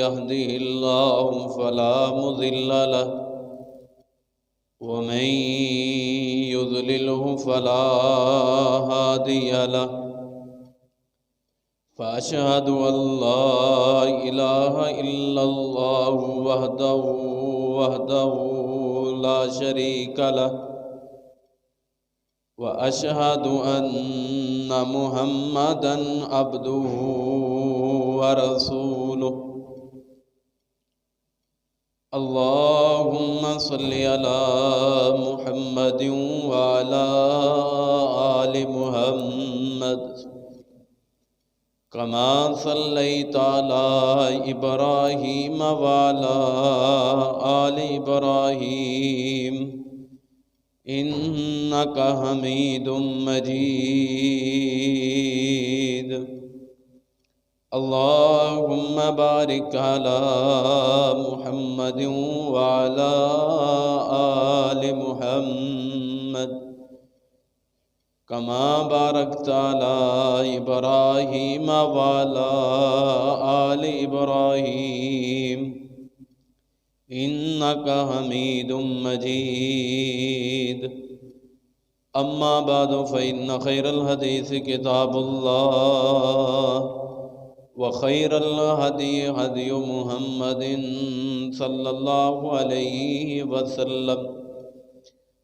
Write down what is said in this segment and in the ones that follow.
يهده الله فلا مضل له ومن يضلله فلا هادي له فأشهد أن لا إله إلا الله وحده لا شريك له وأشهد أن محمدًا عبده ورسوله اللهم صل على محمد وعلى آل محمد كما صليت على إبراهيم وعلى آل إبراهيم إنك حميد مجيد اللهم بارك على محمد وعلى آل محمد كما باركت على إبراهيم وعلى آل إبراهيم إنك حميد مجيد أما بعد فإن خير الحديث كتاب الله وخير الهدي هدي محمد صلى الله عليه وسلم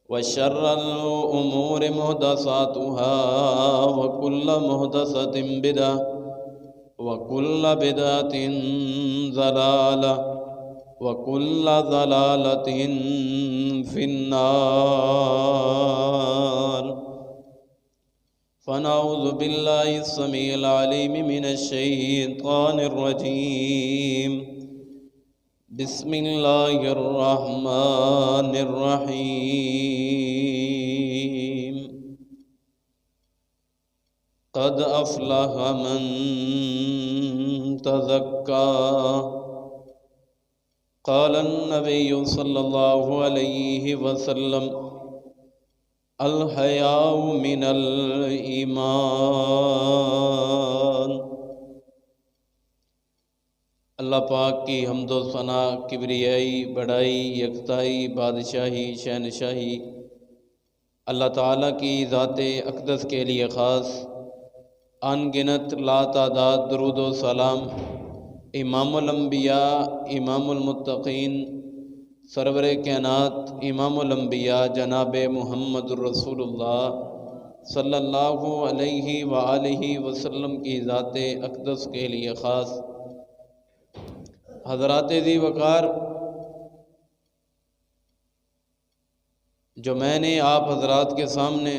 وشر الأمور محدثاتها وكل محدثة بدعة وكل بدعة ضلالة وكل ضلالة في النار فنعوذ بالله السميع العليم من الشيطان الرجيم بسم الله الرحمن الرحيم قد أفلح من تزكى قال النبي صلى الله عليه وسلم الحیاء من الایمان۔ اللہ پاک کی حمد و ثنا، کبریائی، بڑائی، یکتائی، بادشاہی، شہنشاہی اللہ تعالیٰ کی ذات اقدس کے لیے خاص، ان گنت لا تعداد درود و سلام امام الانبیاء، امام المتقین، سرور کائنات، امام الانبیاء جناب محمد الرسول اللہ صلی اللہ علیہ وآلہ وسلم کی ذات اقدس کے لیے خاص۔ حضرات ذی وقار، جو میں نے آپ حضرات کے سامنے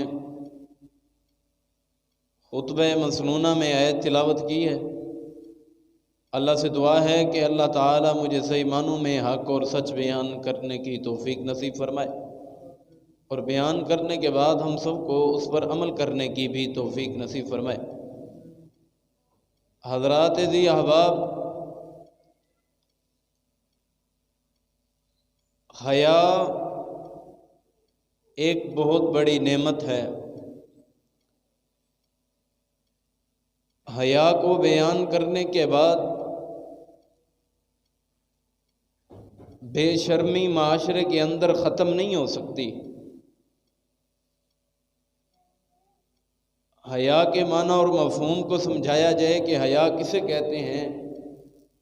خطبہ مسنونہ میں آیت تلاوت کی ہے، اللہ سے دعا ہے کہ اللہ تعالیٰ مجھے صحیح معنوں میں حق اور سچ بیان کرنے کی توفیق نصیب فرمائے، اور بیان کرنے کے بعد ہم سب کو اس پر عمل کرنے کی بھی توفیق نصیب فرمائے۔ حضرات ذی احباب، حیا ایک بہت بڑی نعمت ہے۔ حیا کو بیان کرنے کے بعد بے شرمی معاشرے کے اندر ختم نہیں ہو سکتی۔ حیا کے معنی اور مفہوم کو سمجھایا جائے کہ حیا کسے کہتے ہیں،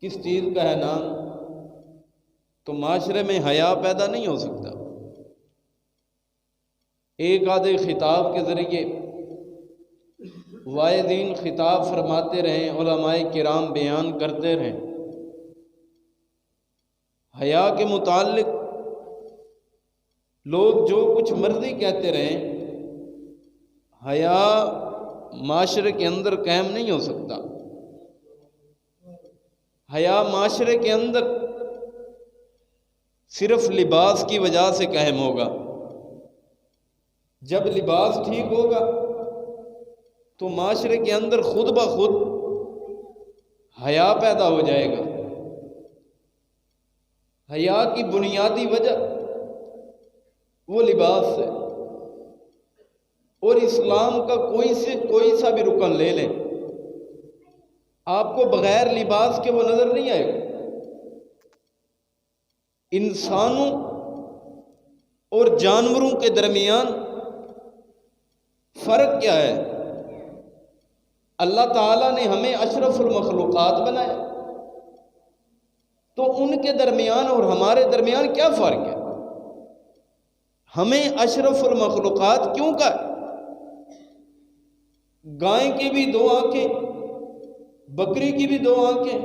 کس چیز کا ہے نام، تو معاشرے میں حیا پیدا نہیں ہو سکتا۔ ایک آدھے خطاب کے ذریعے واعظین خطاب فرماتے رہیں، علماء کرام بیان کرتے رہیں، حیا کے متعلق لوگ جو کچھ مرضی کہتے رہیں، حیا معاشرے کے اندر قائم نہیں ہو سکتا۔ حیا معاشرے کے اندر صرف لباس کی وجہ سے قائم ہوگا۔ جب لباس ٹھیک ہوگا تو معاشرے کے اندر خود بخود حیا پیدا ہو جائے گا۔ حیا کی بنیادی وجہ وہ لباس ہے، اور اسلام کا کوئی سا بھی رکن لے لیں، آپ کو بغیر لباس کے وہ نظر نہیں آئے گا۔ انسانوں اور جانوروں کے درمیان فرق کیا ہے؟ اللہ تعالیٰ نے ہمیں اشرف المخلوقات بنایا، تو ان کے درمیان اور ہمارے درمیان کیا فرق ہے؟ ہمیں اشرف المخلوقات کیوں کہا؟ گائے کی بھی دو آنکھیں، بکری کی بھی دو آنکھیں،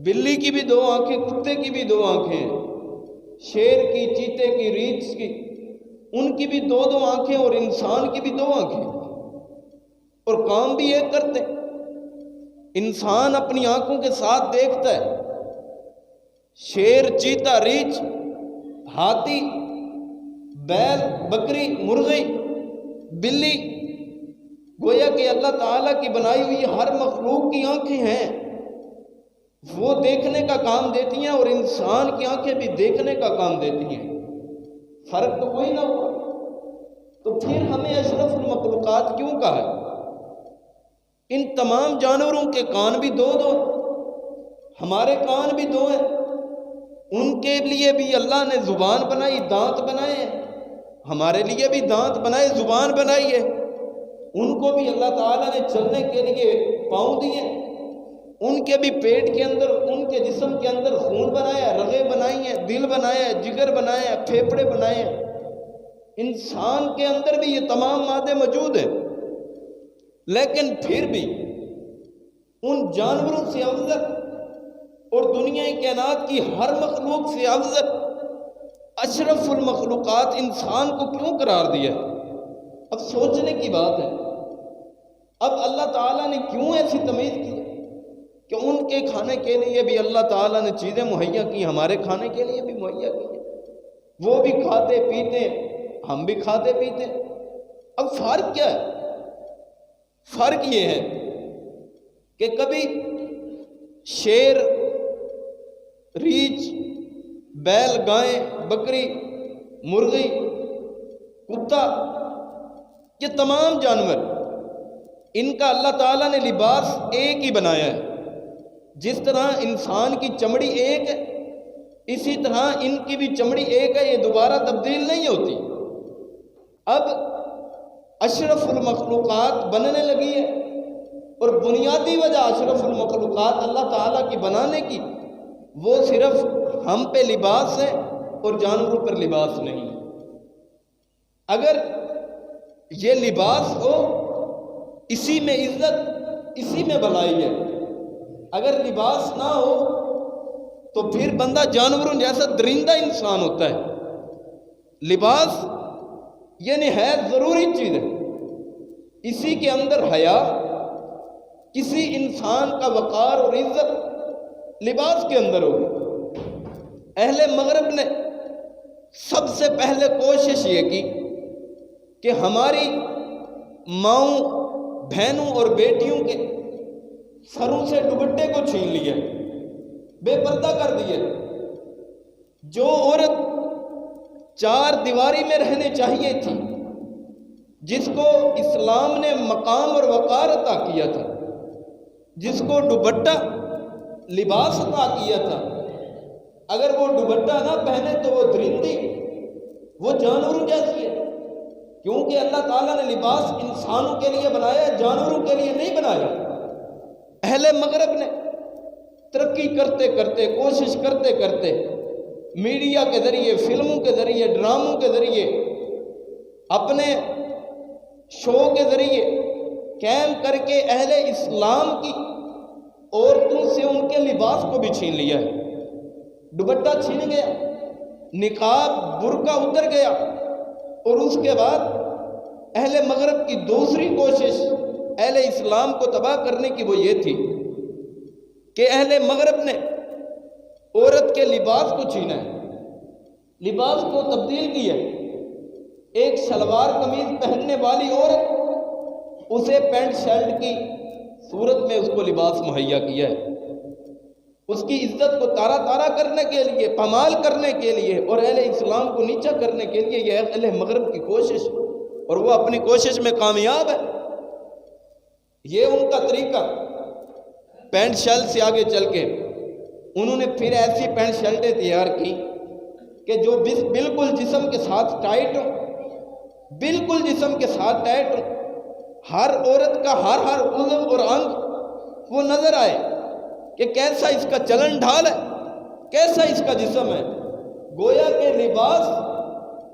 بلی کی بھی دو آنکھیں، کتے کی بھی دو آنکھیں، شیر کی، چیتے کی، ریچھ کی، ان کی بھی دو دو آنکھیں، اور انسان کی بھی دو آنکھیں، اور کام بھی ایک کرتے۔ انسان اپنی آنکھوں کے ساتھ دیکھتا ہے، شیر، چیتا، ریچھ، ہاتھی، بیل، بکری، مرغی، بلی، گویا کہ اللہ تعالیٰ کی بنائی ہوئی ہر مخلوق کی آنکھیں ہیں، وہ دیکھنے کا کام دیتی ہیں، اور انسان کی آنکھیں بھی دیکھنے کا کام دیتی ہیں۔ فرق تو کوئی نہ ہوا، تو پھر ہمیں اشرف المخلوقات کیوں کہا ہے؟ ان تمام جانوروں کے کان بھی دو دو ہیں، ہمارے کان بھی دو ہیں، ان کے لیے بھی اللہ نے زبان بنائی، دانت بنائے ہیں، ہمارے لیے بھی دانت بنائے، زبان بنائی ہے، ان کو بھی اللہ تعالیٰ نے چلنے کے لیے پاؤں دیے، ان کے بھی پیٹ کے اندر، ان کے جسم کے اندر خون بنایا، رگیں بنائی ہیں، دل بنایا، جگر بنایا، پھیپھڑے بنائے ہیں۔ انسان کے اندر بھی یہ تمام مادے موجود ہیں، لیکن پھر بھی ان جانوروں سے افضل اور دنیا کائنات کی ہر مخلوق سے افضل اشرف المخلوقات انسان کو کیوں قرار دیا؟ اب سوچنے کی بات ہے، اب اللہ تعالیٰ نے کیوں ایسی تمیز کی کہ ان کے کھانے کے لیے بھی اللہ تعالیٰ نے چیزیں مہیا کی، ہمارے کھانے کے لیے بھی مہیا کی ہیں، وہ بھی کھاتے پیتے، ہم بھی کھاتے پیتے۔ اب فرق کیا ہے؟ فرق یہ ہے کہ کبھی شیر، ریچھ، بیل، گائے، بکری، مرغی، کتا، یہ تمام جانور، ان کا اللہ تعالیٰ نے لباس ایک ہی بنایا ہے۔ جس طرح انسان کی چمڑی ایک ہے، اسی طرح ان کی بھی چمڑی ایک ہے، یہ دوبارہ تبدیل نہیں ہوتی۔ اب اشرف المخلوقات بننے لگی ہے، اور بنیادی وجہ اشرف المخلوقات اللہ تعالیٰ کی بنانے کی، وہ صرف ہم پہ لباس ہے اور جانوروں پر لباس نہیں۔ اگر یہ لباس ہو، اسی میں عزت، اسی میں بھلائی ہے۔ اگر لباس نہ ہو تو پھر بندہ جانوروں جیسا درندہ انسان ہوتا ہے۔ لباس یہ نہایت ضروری چیز ہے، اسی کے اندر حیا، کسی انسان کا وقار اور عزت لباس کے اندر ہوگی۔ اہل مغرب نے سب سے پہلے کوشش یہ کی کہ ہماری ماؤں، بہنوں اور بیٹیوں کے سروں سے دوپٹے کو چھین لیا، بے پردہ کر دیا۔ جو عورت چار دیواری میں رہنے چاہیے تھی، جس کو اسلام نے مقام اور وقار عطا کیا تھا، جس کو دوپٹہ لباس عطا کیا تھا، اگر وہ دوپٹہ نہ پہنے تو وہ درندی، وہ جانوروں جیسی ہے، کیونکہ اللہ تعالیٰ نے لباس انسانوں کے لیے بنایا، جانوروں کے لیے نہیں بنایا۔ اہل مغرب نے ترقی کرتے کرتے، کوشش کرتے کرتے، میڈیا کے ذریعے، فلموں کے ذریعے، ڈراموں کے ذریعے، اپنے شو کے ذریعے قائم کر کے اہل اسلام کی عورتوں سے ان کے لباس کو بھی چھین لیا ہے۔ دوپٹہ چھین گیا، نقاب، برقع اتر گیا، اور اس کے بعد اہل مغرب کی دوسری کوشش اہل اسلام کو تباہ کرنے کی وہ یہ تھی کہ اہل مغرب نے عورت کے لباس کو چھینا ہے، لباس کو تبدیل کیا۔ ایک شلوار قمیض پہننے والی عورت، اسے پینٹ شرٹ کی صورت میں اس کو لباس مہیا کیا ہے، اس کی عزت کو تارا تارا کرنے کے لیے، پامال کرنے کے لیے، اور اہل اسلام کو نیچا کرنے کے لیے یہ اہل مغرب کی کوشش، اور وہ اپنی کوشش میں کامیاب ہے۔ یہ ان کا طریقہ۔ پینٹ شرٹ سے آگے چل کے انہوں نے پھر ایسی پینٹ شرٹیں تیار کی کہ جو بالکل جسم کے ساتھ ٹائٹ ہو، بالکل جسم کے ساتھ ٹائٹ ہو، ہر عورت کا ہر عضو اور انگ وہ نظر آئے کہ کیسا اس کا چلن ڈھال ہے، کیسا اس کا جسم ہے۔ گویا کہ لباس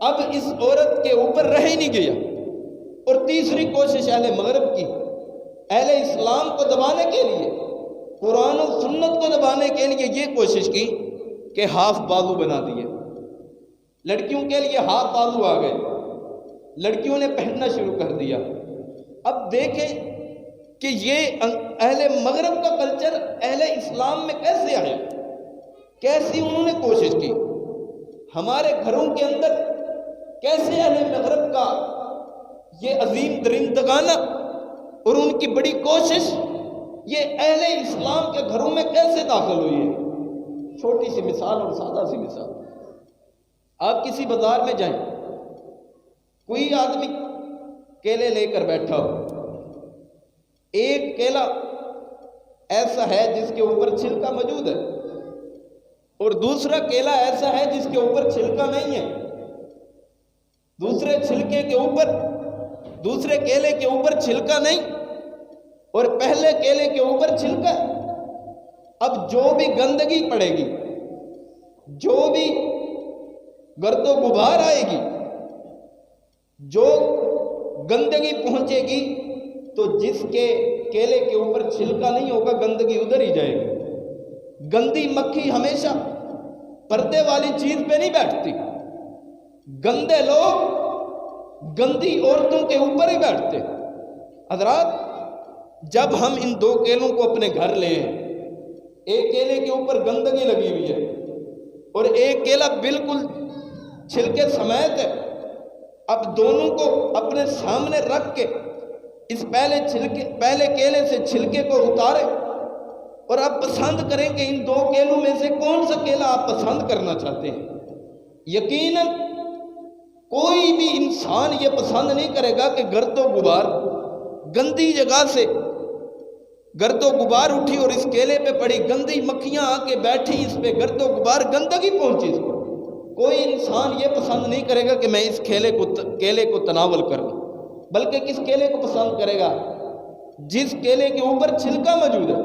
اب اس عورت کے اوپر رہ ہی نہیں گیا۔ اور تیسری کوشش اہل مغرب کی، اہل اسلام کو دبانے کے لیے، قرآن و سنت کو دبانے کے لیے یہ کوشش کی کہ ہاف بازو بنا دیے، لڑکیوں کے لیے ہاف بازو آ گئے، لڑکیوں نے پہننا شروع کر دیا۔ اب دیکھیں کہ یہ اہل مغرب کا کلچر اہل اسلام میں کیسے آیا، کیسی انہوں نے کوشش کی۔ ہمارے گھروں کے اندر کیسے اہل مغرب کا یہ عظیم درندگانہ اور ان کی بڑی کوشش یہ اہل اسلام کے گھروں میں کیسے داخل ہوئی ہے۔ چھوٹی سی مثال اور سادہ سی مثال، آپ کسی بازار میں جائیں، کوئی آدمی کیلے لے کر بیٹھا ہو، ایک کیلا ایسا ہے جس کے اوپر چھلکا موجود ہے اور دوسرا کیلا ایسا ہے جس کے اوپر چھلکا نہیں ہے، دوسرے کیلے کے اوپر چھلکا نہیں اور پہلے کیلے کے اوپر چھلکا۔ اب جو بھی گندگی پڑے گی، جو بھی گرد و غبار آئے گی، جو گندگی پہنچے گی، تو جس کے کیلے کے اوپر چھلکا نہیں ہوگا گندگی ادھر ہی جائے گی۔ گندی مکھی ہمیشہ پردے والی چیز پہ نہیں بیٹھتی، گندے لوگ گندی عورتوں کے اوپر ہی بیٹھتے۔ حضرات، جب ہم ان دو کیلوں کو اپنے گھر لے ہیں، ایک کیلے کے اوپر گندگی لگی ہوئی ہے اور ایک کیلا بالکل چھلکے سمیت ہے، اب دونوں کو اپنے سامنے رکھ کے اس پہلے کیلے سے چھلکے کو اتارے اور آپ پسند کریں کہ ان دو کیلوں میں سے کون سا کیلا آپ پسند کرنا چاہتے ہیں۔ یقیناً کوئی بھی انسان یہ پسند نہیں کرے گا کہ گرد و غبار، گندی جگہ سے گرد و غبار اٹھی اور اس کیلے پہ پڑی، گندی مکھیاں آ کے بیٹھی اس پہ، گرد و غبار گندگی پہنچی اس پر۔ کوئی انسان یہ پسند نہیں کرے گا کہ میں اس کیلے کو تناول کروں، بلکہ کس کیلے کو پسند کرے گا؟ جس کیلے کے اوپر چھلکا موجود ہے،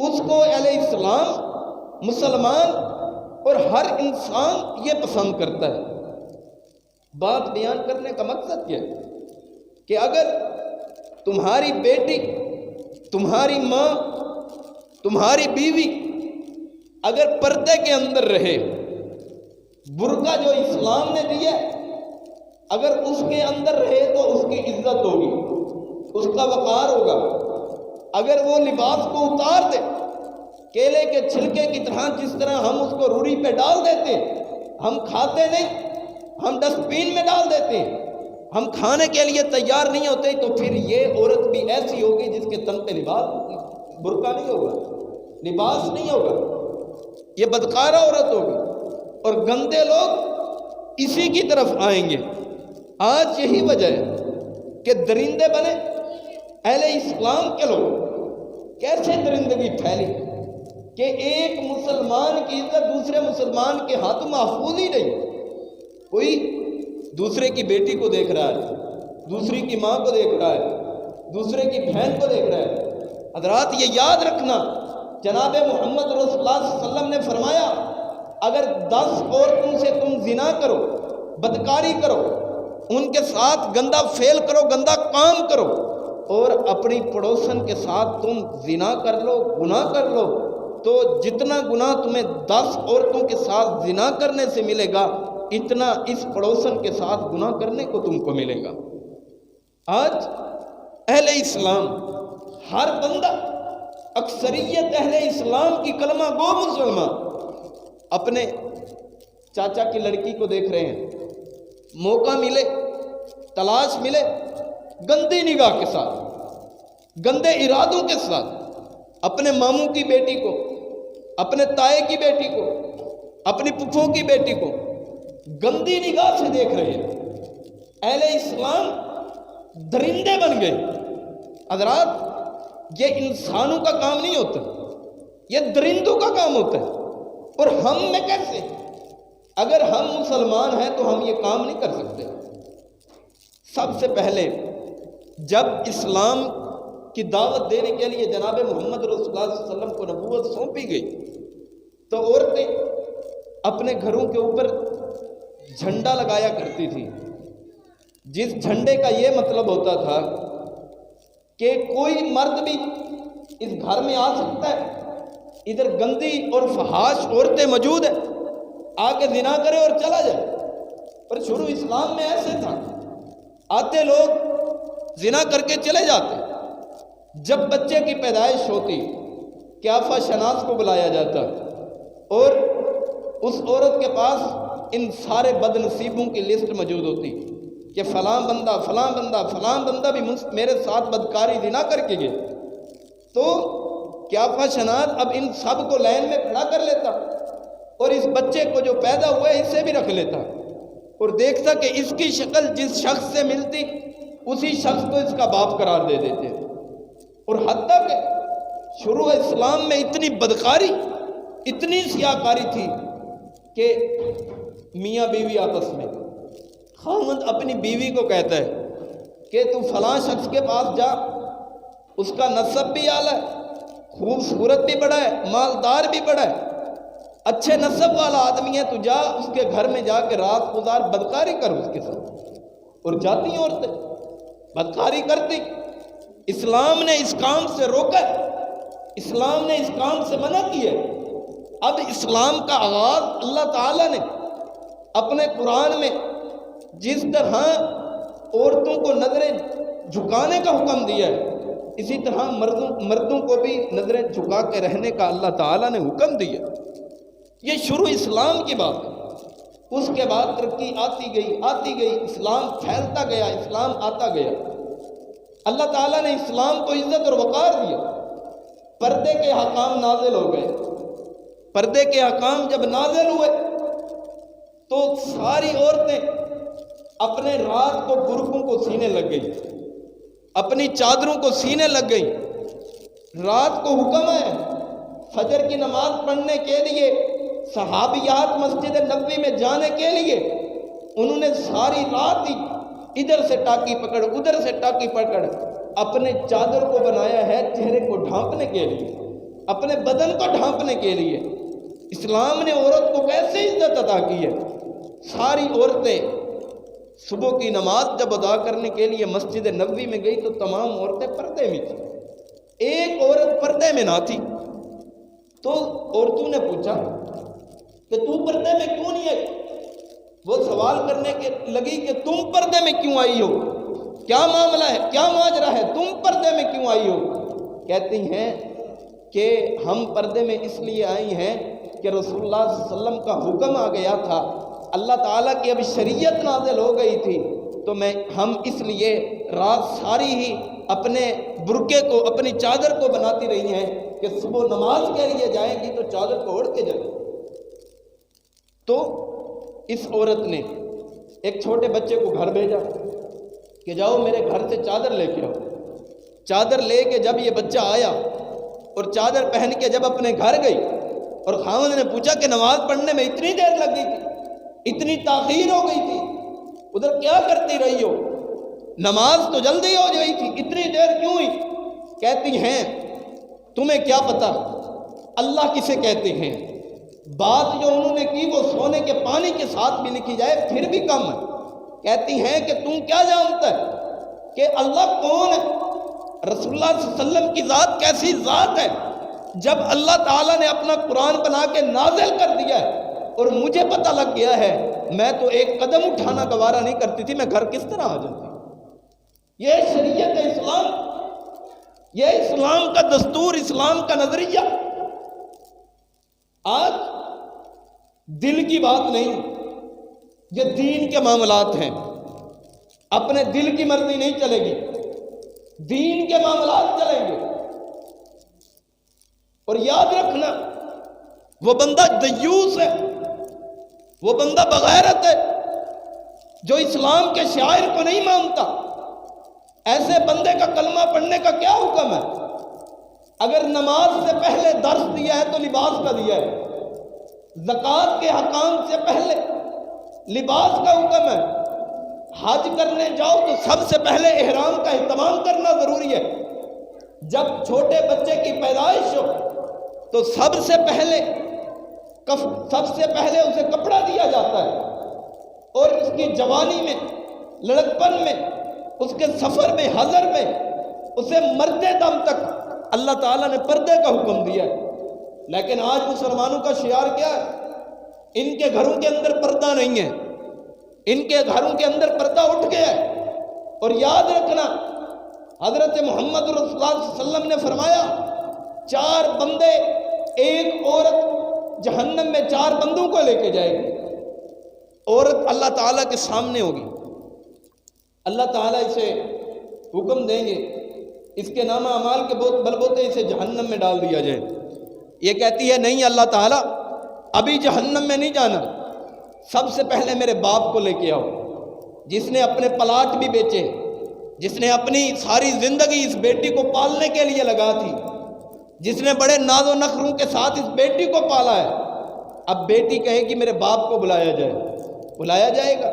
اس کو اہل اسلام، مسلمان اور ہر انسان یہ پسند کرتا ہے۔ بات بیان کرنے کا مقصد یہ ہے کہ اگر تمہاری بیٹی، تمہاری ماں، تمہاری بیوی اگر پردے کے اندر رہے، برقع جو اسلام نے دیا ہے اگر اس کے اندر رہے تو اس کی عزت ہوگی، اس کا وقار ہوگا۔ اگر وہ لباس کو اتار دے، کیلے کے چھلکے کی طرح، جس طرح ہم اس کو روڑی پہ ڈال دیتے ہیں، ہم کھاتے نہیں، ہم ڈسٹ بین میں ڈال دیتے ہیں، ہم کھانے کے لیے تیار نہیں ہوتے، تو پھر یہ عورت بھی ایسی ہوگی جس کے تن پہ لباس، برقع نہیں ہوگا، لباس نہیں ہوگا، یہ بدکارہ عورت ہوگی اور گندے لوگ اسی کی طرف آئیں گے۔ آج یہی وجہ ہے کہ درندے بنے اہل اسلام کے لوگ۔ کیسے درندگی پھیلی کہ ایک مسلمان کی عزت دوسرے مسلمان کے ہاتھ محفوظ ہی نہیں۔ کوئی دوسرے کی بیٹی کو دیکھ رہا ہے، دوسری کی ماں کو دیکھ رہا ہے، دوسرے کی بہن کو دیکھ رہا ہے۔ حضرات، یہ یاد رکھنا، جناب محمد رسول اللہ صلی اللہ علیہ وسلم نے فرمایا، اگر 10 عورتوں سے تم زنا کرو، بدکاری کرو، ان کے ساتھ گندا فعل کرو، گندا کام کرو، اور اپنی پڑوسن کے ساتھ تم زنا کر لو، گناہ کر لو، تو جتنا گناہ تمہیں 10 عورتوں کے ساتھ زنا کرنے سے ملے گا، اتنا اس پڑوسن کے ساتھ گناہ کرنے کو تم کو ملے گا۔ آج اہل اسلام، ہر بندہ، اکثریت اہل اسلام کی کلمہ گو مسلمان اپنے چاچا کی لڑکی کو دیکھ رہے ہیں، موقع ملے، تلاش ملے، گندی نگاہ کے ساتھ، گندے ارادوں کے ساتھ اپنے ماموں کی بیٹی کو، اپنے تائے کی بیٹی کو، اپنی پھپھو کی بیٹی کو گندی نگاہ سے دیکھ رہے ہیں۔ اہل اسلام درندے بن گئے۔ حضرات، یہ انسانوں کا کام نہیں ہوتا، یہ درندوں کا کام ہوتا ہے۔ اور ہم میں کیسے؟ اگر ہم مسلمان ہیں تو ہم یہ کام نہیں کر سکتے۔ سب سے پہلے جب اسلام کی دعوت دینے کے لیے جناب محمد رسول اللہ صلی اللہ علیہ وسلم کو نبوت سونپی گئی تو عورتیں اپنے گھروں کے اوپر جھنڈا لگایا کرتی تھی، جس جھنڈے کا یہ مطلب ہوتا تھا کہ کوئی مرد بھی اس گھر میں آ سکتا ہے، ادھر گندی اور فحاش عورتیں موجود ہیں، آ کے زنا کرے اور چلا جائے۔ پر شروع اسلام میں ایسے تھا، آتے لوگ زنا کر کے چلے جاتے۔ جب بچے کی پیدائش ہوتی قیافہ شناس کو بلایا جاتا اور اس عورت کے پاس ان سارے بد نصیبوں کی لسٹ موجود ہوتی کہ فلاں بندہ فلاں بندہ فلاں بندہ بھی میرے ساتھ بدکاری زنا کر کے گئے، تو قیافہ شناس اب ان سب کو لائن میں کھڑا کر لیتا اور اس بچے کو جو پیدا ہوا ہے اسے بھی رکھ لیتا اور دیکھتا کہ اس کی شکل جس شخص سے ملتی اسی شخص کو اس کا باپ قرار دے دیتے۔ اور حتیٰ کہ شروع اسلام میں اتنی بدکاری، اتنی سیاہکاری تھی کہ میاں بیوی آپس میں، خاوند اپنی بیوی کو کہتا ہے کہ تو فلاں شخص کے پاس جا، اس کا نسب بھی اعلیٰ ہے، خوبصورت بھی بڑا ہے، مالدار بھی بڑا ہے، اچھے نسب والا آدمی ہے، تو جا اس کے گھر میں جا کے رات گزار، بدکاری کر اس کے ساتھ۔ اور جاتی ہیں عورتیں بدکاری کرتی۔ اسلام نے اس کام سے روکا، اسلام نے اس کام سے منع کیا۔ اب اسلام کا آغاز اللہ تعالیٰ نے اپنے قرآن میں جس طرح عورتوں کو نظریں جھکانے کا حکم دیا ہے، اسی طرح مردوں کو بھی نظریں جھکا کے رہنے کا اللہ تعالیٰ نے حکم دیا۔ یہ شروع اسلام کی بات ہے۔ اس کے بعد ترقی آتی گئی، اسلام پھیلتا گیا، اسلام آتا گیا۔ اللہ تعالیٰ نے اسلام کو عزت اور وقار دیا۔ پردے کے حکام نازل ہو گئے۔ پردے کے حکام جب نازل ہوئے تو ساری عورتیں اپنے رات کو برقعوں کو سینے لگ گئی، اپنی چادروں کو سینے لگ گئی۔ رات کو حکم ہے فجر کی نماز پڑھنے کے لیے صحابیات مسجد نبوی میں جانے کے لیے انہوں نے ساری رات ہی ادھر سے ٹاکی پکڑ ادھر سے ٹاکی پکڑ اپنے چادر کو بنایا ہے چہرے کو ڈھانپنے کے لیے، اپنے بدن کو ڈھانپنے کے لیے۔ اسلام نے عورت کو کیسے عزت عطا کی ہے۔ ساری عورتیں صبح کی نماز جب ادا کرنے کے لیے مسجد نبوی میں گئی تو تمام عورتیں پردے میں تھیں، ایک عورت پردے میں نہ تھی۔ تو عورتوں نے پوچھا کہ تو پردے میں کیوں نہیں آئی؟ وہ سوال کرنے کے لگی کہ تم پردے میں کیوں آئی ہو، کیا معاملہ ہے، کیا ماجرا ہے، تم پردے میں کیوں آئی ہو؟ کہتی ہیں کہ ہم پردے میں اس لیے آئی ہیں کہ رسول اللہ صلی اللہ علیہ وسلم کا حکم آ گیا تھا، اللہ تعالیٰ کی اب شریعت نازل ہو گئی تھی، تو ہم اس لیے رات ساری ہی اپنے برقعے کو اپنی چادر کو بناتی رہی ہیں کہ صبح نماز کے لیے جائیں گی تو چادر کو اوڑھ کے جائیں۔ تو اس عورت نے ایک چھوٹے بچے کو گھر بھیجا کہ جاؤ میرے گھر سے چادر لے کے آؤ۔ چادر لے کے جب یہ بچہ آیا اور چادر پہن کے جب اپنے گھر گئی اور خاوند نے پوچھا کہ نماز پڑھنے میں اتنی دیر لگ گئی تھی، اتنی تاخیر ہو گئی تھی، ادھر کیا کرتی رہی ہو، نماز تو جلدی ہو گئی تھی، اتنی دیر کیوں ہوئی؟ کہتی ہیں تمہیں کیا پتا اللہ کسے کہتے ہیں، بات جو انہوں نے کی وہ سونے کے پانی کے ساتھ بھی لکھی جائے پھر بھی کم ہے۔ کہتی ہیں کہ تم کیا جانتا ہے کہ اللہ کون ہے، رسول اللہ صلی اللہ علیہ وسلم کی ذات کیسی ذات ہے، جب اللہ تعالیٰ نے اپنا قرآن بنا کے نازل کر دیا ہے اور مجھے پتہ لگ گیا ہے، میں تو ایک قدم اٹھانا گوارا نہیں کرتی تھی، میں گھر کس طرح آ جاتی۔ یہ شریعت اسلام، یہ اسلام کا دستور، اسلام کا نظریہ۔ آج دل کی بات نہیں، یہ دین کے معاملات ہیں، اپنے دل کی مرضی نہیں چلے گی، دین کے معاملات چلیں گے۔ اور یاد رکھنا وہ بندہ دیوس ہے، وہ بندہ بغیرت ہے جو اسلام کے شاعر کو نہیں مانتا۔ ایسے بندے کا کلمہ پڑھنے کا کیا حکم ہے؟ اگر نماز سے پہلے درس دیا ہے تو لباس کا دیا ہے، زکوٰۃ کے حکام سے پہلے لباس کا حکم ہے، حج کرنے جاؤ تو سب سے پہلے احرام کا اہتمام کرنا ضروری ہے، جب چھوٹے بچے کی پیدائش ہو تو سب سے پہلے اسے کپڑا دیا جاتا ہے، اور اس کی جوانی میں، لڑکپن میں، اس کے سفر میں، حضر میں، اسے مرتے دم تک اللہ تعالیٰ نے پردے کا حکم دیا ہے۔ لیکن آج مسلمانوں کا شعار کیا ہے؟ ان کے گھروں کے اندر پردہ نہیں ہے، ان کے گھروں کے اندر پردہ اٹھ گیا ہے۔ اور یاد رکھنا، حضرت محمد رسول اللہ صلی اللہ علیہ وسلم نے فرمایا 4 بندے، ایک عورت جہنم میں 4 بندوں کو لے کے جائے گی۔ عورت اللہ تعالیٰ کے سامنے ہوگی، اللہ تعالیٰ اسے حکم دیں گے اس کے نامہ اعمال کے بلبوتے اسے جہنم میں ڈال دیا جائے۔ یہ کہتی ہے نہیں اللہ تعالیٰ، ابھی جہنم میں نہیں جانا، سب سے پہلے میرے باپ کو لے کے آؤ، جس نے اپنے پلاٹ بھی بیچے، جس نے اپنی ساری زندگی اس بیٹی کو پالنے کے لیے لگا تھی، جس نے بڑے ناز و نخروں کے ساتھ اس بیٹی کو پالا ہے۔ اب بیٹی کہے گی میرے باپ کو بلایا جائے، بلایا جائے گا،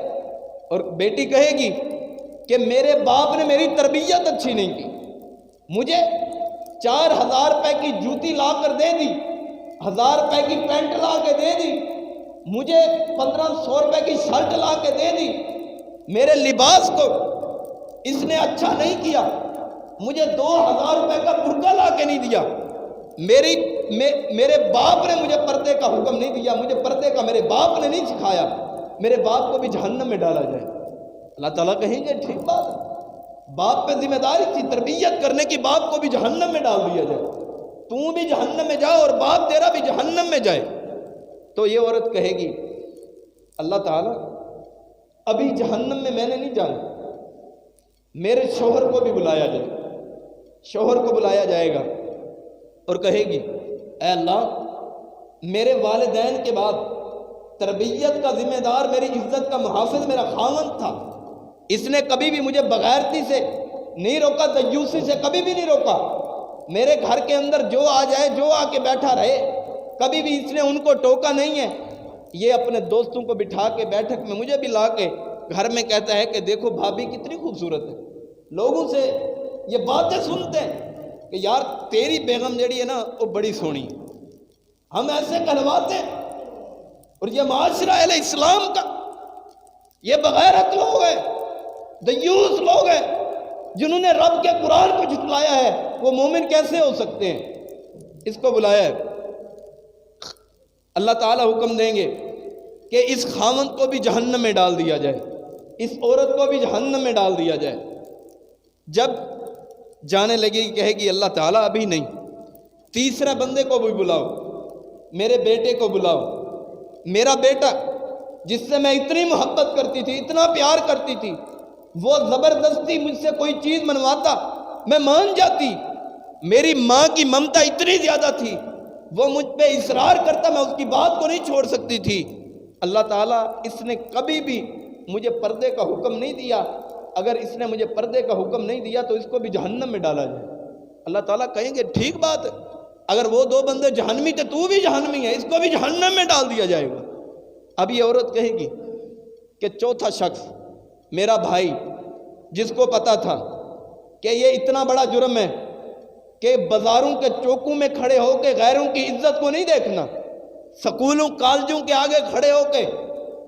اور بیٹی کہے گی کہ میرے باپ نے میری تربیت اچھی نہیں کی، مجھے 4000 روپے کی جوتی لا کر دے دی، 1000 روپے کی پینٹ لا کے دے دی، مجھے 1500 روپے کی شرٹ لا کے دے دی، میرے لباس کو اس نے اچھا نہیں کیا، مجھے 2000 روپے کا برقع لا کے نہیں دیا، میرے باپ نے مجھے پردے کا حکم نہیں دیا، مجھے پردے کا میرے باپ نے نہیں سکھایا، میرے باپ کو بھی جہنم میں ڈالا جائے۔ اللہ تعالیٰ کہیں گے ٹھیک بات ہے، باپ پہ ذمہ داری تھی تربیت کرنے کی، باپ کو بھی جہنم میں ڈال دیا جائے، تو بھی جہنم میں جاؤ اور باپ تیرا بھی جہنم میں جائے۔ تو یہ عورت کہے گی اللہ تعالیٰ ابھی جہنم میں میں نے نہیں جانا، میرے شوہر کو بھی بلایا جائے، شوہر کو بلایا جائے گا، اور کہے گی اے اللہ میرے والدین کے بعد تربیت کا ذمہ دار، میری عزت کا محافظ میرا خاوند تھا، اس نے کبھی بھی مجھے بغیرتی سے نہیں روکا، دیوسی سے کبھی بھی نہیں روکا، میرے گھر کے اندر جو آ جائے، جو آ کے بیٹھا رہے، کبھی بھی اس نے ان کو ٹوکا نہیں ہے۔ یہ اپنے دوستوں کو بٹھا کے بیٹھک میں مجھے بھی لا کے گھر میں کہتا ہے کہ دیکھو بھابھی کتنی خوبصورت ہے، لوگوں سے یہ باتیں سنتے ہیں کہ یار تیری بیگم جڑی ہے نا وہ بڑی سونی، ہم ایسے کہلواتے ہیں۔ اور یہ معاشرہ اہل اسلام کا، یہ بغیرت لوگ ہیں، دیوس لوگ ہیں، جنہوں نے رب کے قرآن کو جھٹلایا ہے، وہ مومن کیسے ہو سکتے ہیں؟ اس کو بلایا ہے، اللہ تعالیٰ حکم دیں گے کہ اس خاوند کو بھی جہنم میں ڈال دیا جائے، اس عورت کو بھی جہنم میں ڈال دیا جائے۔ جب جانے لگے گی کہے گی اللہ تعالیٰ ابھی نہیں، تیسرے بندے کو بھی بلاؤ، میرے بیٹے کو بلاؤ، میرا بیٹا جس سے میں اتنی محبت کرتی تھی، اتنا پیار کرتی تھی، وہ زبردستی مجھ سے کوئی چیز منواتا میں مان جاتی، میری ماں کی ممتا اتنی زیادہ تھی، وہ مجھ پہ اصرار کرتا، میں اس کی بات کو نہیں چھوڑ سکتی تھی۔ اللہ تعالیٰ اس نے کبھی بھی مجھے پردے کا حکم نہیں دیا، اگر اس نے مجھے پردے کا حکم نہیں دیا تو اس کو بھی جہنم میں ڈالا جائے۔ اللہ تعالیٰ کہیں گے ٹھیک بات ہے، اگر وہ 2 بندے جہنمی تھے تو بھی جہنمی ہے، اس کو بھی جہنم میں ڈال دیا جائے گا۔ اب یہ عورت کہے گی کہ چوتھا شخص میرا بھائی، جس کو پتا تھا کہ یہ اتنا بڑا جرم ہے کہ بازاروں کے چوکوں میں کھڑے ہو کے غیروں کی عزت کو نہیں دیکھنا، سکولوں کالجوں کے آگے کھڑے ہو کے،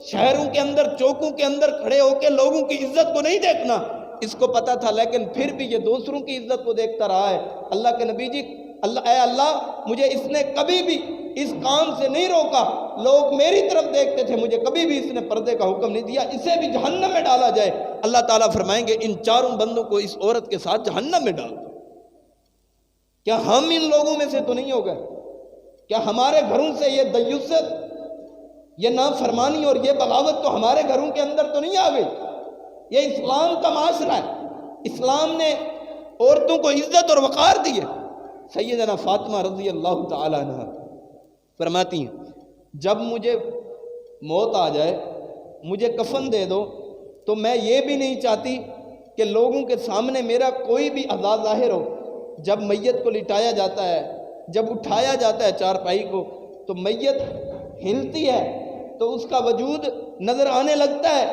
شہروں کے اندر چوکوں کے اندر کھڑے ہو کے لوگوں کی عزت کو نہیں دیکھنا، اس کو پتا تھا، لیکن پھر بھی یہ دوسروں کی عزت کو دیکھتا رہا ہے۔ اللہ کے نبی جی، اے اللہ مجھے اس نے کبھی بھی اس کام سے نہیں روکا، لوگ میری طرف دیکھتے تھے، مجھے کبھی بھی اس نے پردے کا حکم نہیں دیا، اسے بھی جہنم میں ڈالا جائے۔ اللہ تعالیٰ فرمائیں گے ان 4 بندوں کو اس عورت کے ساتھ جہنم میں ڈال دو۔ کیا ہم ان لوگوں میں سے تو نہیں ہو گئے؟ کیا ہمارے گھروں سے یہ دیوست، یہ نافرمانی اور یہ بغاوت تو ہمارے گھروں کے اندر تو نہیں آ گئی؟ یہ اسلام کا معاشرہ ہے، اسلام نے عورتوں کو عزت اور وقار دی ہے۔ سیدنا فاطمہ رضی اللہ تعالیٰ عنہ فرماتی ہیں جب مجھے موت آ جائے، مجھے کفن دے دو، تو میں یہ بھی نہیں چاہتی کہ لوگوں کے سامنے میرا کوئی بھی عزا ظاہر ہو، جب میت کو لٹایا جاتا ہے، جب اٹھایا جاتا ہے چارپائی کو، تو میت ہلتی ہے تو اس کا وجود نظر آنے لگتا ہے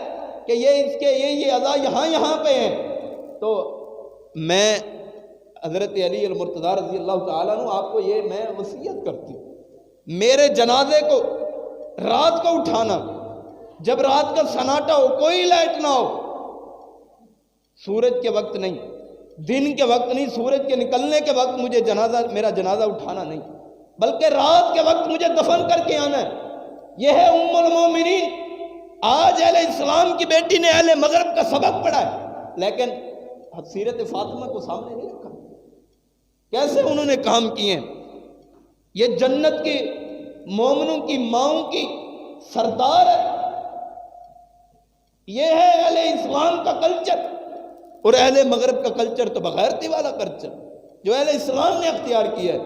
کہ یہ اعضاء یہاں پہ ہیں۔ تو میں حضرت علی المرتضیٰ رضی اللہ تعالیٰ عنہ آپ کو یہ میں وصیت کرتی ہوں، میرے جنازے کو رات کو اٹھانا، جب رات کا سناٹا ہو، کوئی لائٹ نہ ہو، سورج کے وقت نہیں، دن کے وقت نہیں، سورج کے نکلنے کے وقت مجھے میرا جنازہ اٹھانا نہیں، بلکہ رات کے وقت مجھے دفن کر کے آنا ہے۔ یہ ہے ام المومنین۔ آج اہل اسلام کی بیٹی نے اہل مغرب کا سبق پڑھا ہے، لیکن سیرت فاطمہ کو سامنے نہیں رکھا۔ کیسے انہوں نے کام کیے ہیں؟ یہ جنت کی مومنوں کی ماؤں کی سردار ہے۔ یہ ہے اہل اسلام کا کلچر، اور اہل مغرب کا کلچر تو بغیرتی والا کلچر جو اہل اسلام نے اختیار کیا ہے۔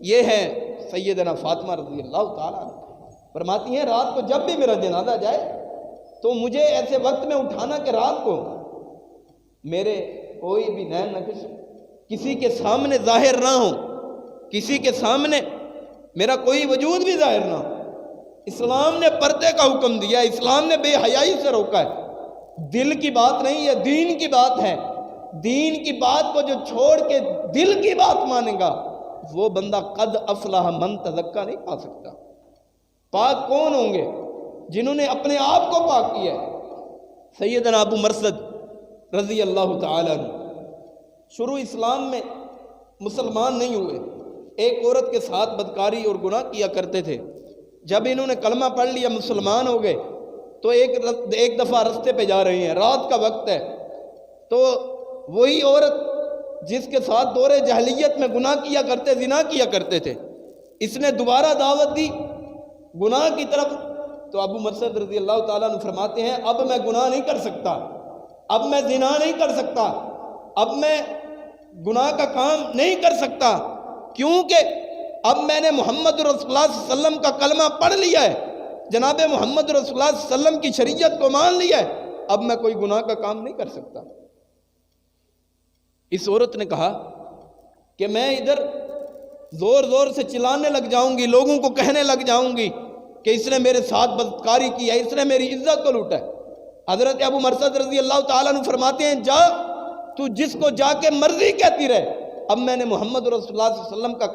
یہ ہے سیدنا فاطمہ رضی اللہ تعالیٰ عنہ فرماتی ہیں رات کو جب بھی میرا جنازہ جائے تو مجھے ایسے وقت میں اٹھانا کہ رات کو میرے کوئی بھی نین نقش کسی کے سامنے ظاہر نہ ہو، کسی کے سامنے میرا کوئی وجود بھی ظاہر نہ ہو۔ اسلام نے پردے کا حکم دیا، اسلام نے بے حیائی سے روکا ہے۔ دل کی بات نہیں، یہ دین کی بات ہے۔ دین کی بات کو جو چھوڑ کے دل کی بات مانے گا وہ بندہ قد افلح من تزکا نہیں پا سکتا۔ پاک کون ہوں گے؟ جنہوں نے اپنے آپ کو پاک کیا ہے۔ سیدنا ابو مرثد رضی اللہ تعالیٰ عنہ شروع اسلام میں مسلمان نہیں ہوئے، ایک عورت کے ساتھ بدکاری اور گناہ کیا کرتے تھے۔ جب انہوں نے کلمہ پڑھ لیا، مسلمان ہو گئے، تو ایک دفعہ رستے پہ جا رہے ہیں، رات کا وقت ہے، تو وہی عورت جس کے ساتھ دور جاہلیت میں گناہ کیا کرتے، زنا کیا کرتے تھے، اس نے دوبارہ دعوت دی گناہ کی طرف۔ تو ابو مرثد رضی اللہ تعالیٰ عنہ فرماتے ہیں اب میں گناہ نہیں کر سکتا، اب میں زنا نہیں کر سکتا، اب میں گناہ کا کام نہیں کر سکتا، کیونکہ اب میں نے محمد رسول اللہ صلی اللہ علیہ وسلم کا کلمہ پڑھ لیا ہے، جناب محمد رسول اللہ صلی اللہ علیہ وسلم کی شریعت کو مان لیا ہے، اب میں کوئی گناہ کا کام نہیں کر سکتا۔ اس عورت نے کہا کہ میں ادھر زور زور سے چلانے لگ جاؤں گی، لوگوں کو کہنے لگ جاؤں گی کہ اس نے میرے ساتھ بدکاری کی ہے، اس نے میری عزت کو لوٹا ہے۔ حضرت ابو مرثد رضی اللہ تعالیٰ عنہ فرماتے ہیں جا تو جس کو جا کے مرضی کہتی رہے، اب میں نے محمد رسول اللہ صلی اللہ علیہ وسلم کا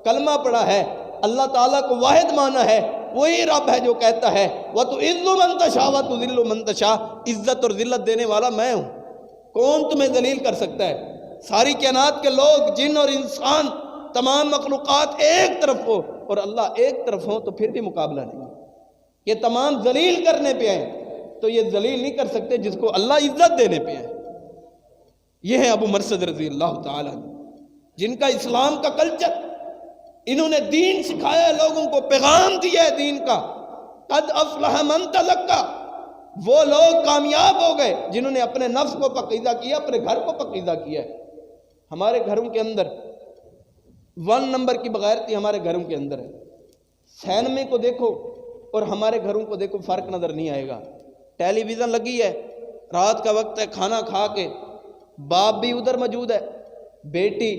کلمہ پڑھا ہے، اللہ تعالیٰ کو واحد مانا ہے، وہی رب ہے جو کہتا ہے وَتُعِزُّ مَن تَشَاءُ وَتُذِلُّ مَن تَشَاءُ، عزت اور ذلت دینے والا میں ہوں، کون تمہیں ذلیل کر سکتا ہے؟ ساری کائنات کے لوگ، جن اور انسان، تمام مخلوقات ایک طرف ہو اور اللہ ایک طرف ہو تو پھر بھی مقابلہ نہیں۔ یہ تمام ذلیل کرنے پہ ہیں تو یہ ذلیل نہیں کر سکتے جس کو اللہ عزت دینے پہ ہیں۔ یہ ہے ابو مرثد رضی اللہ تعالیٰ جن کا اسلام کا کلچر، انہوں نے دین سکھایا ہے، لوگوں کو پیغام دیا ہے دین کا۔ قد افلح من تزکا، وہ لوگ کامیاب ہو گئے جنہوں نے اپنے نفس کو پاکیزہ کیا، اپنے گھر کو پاکیزہ کیا ہے۔ ہمارے گھروں کے اندر 1 نمبر کی بغیرتی ہمارے گھروں کے اندر ہے۔ سینمے کو دیکھو اور ہمارے گھروں کو دیکھو، فرق نظر نہیں آئے گا۔ ٹیلی ویژن لگی ہے، رات کا وقت ہے، کھانا کھا کے باپ بھی ادھر موجود ہے، بیٹی،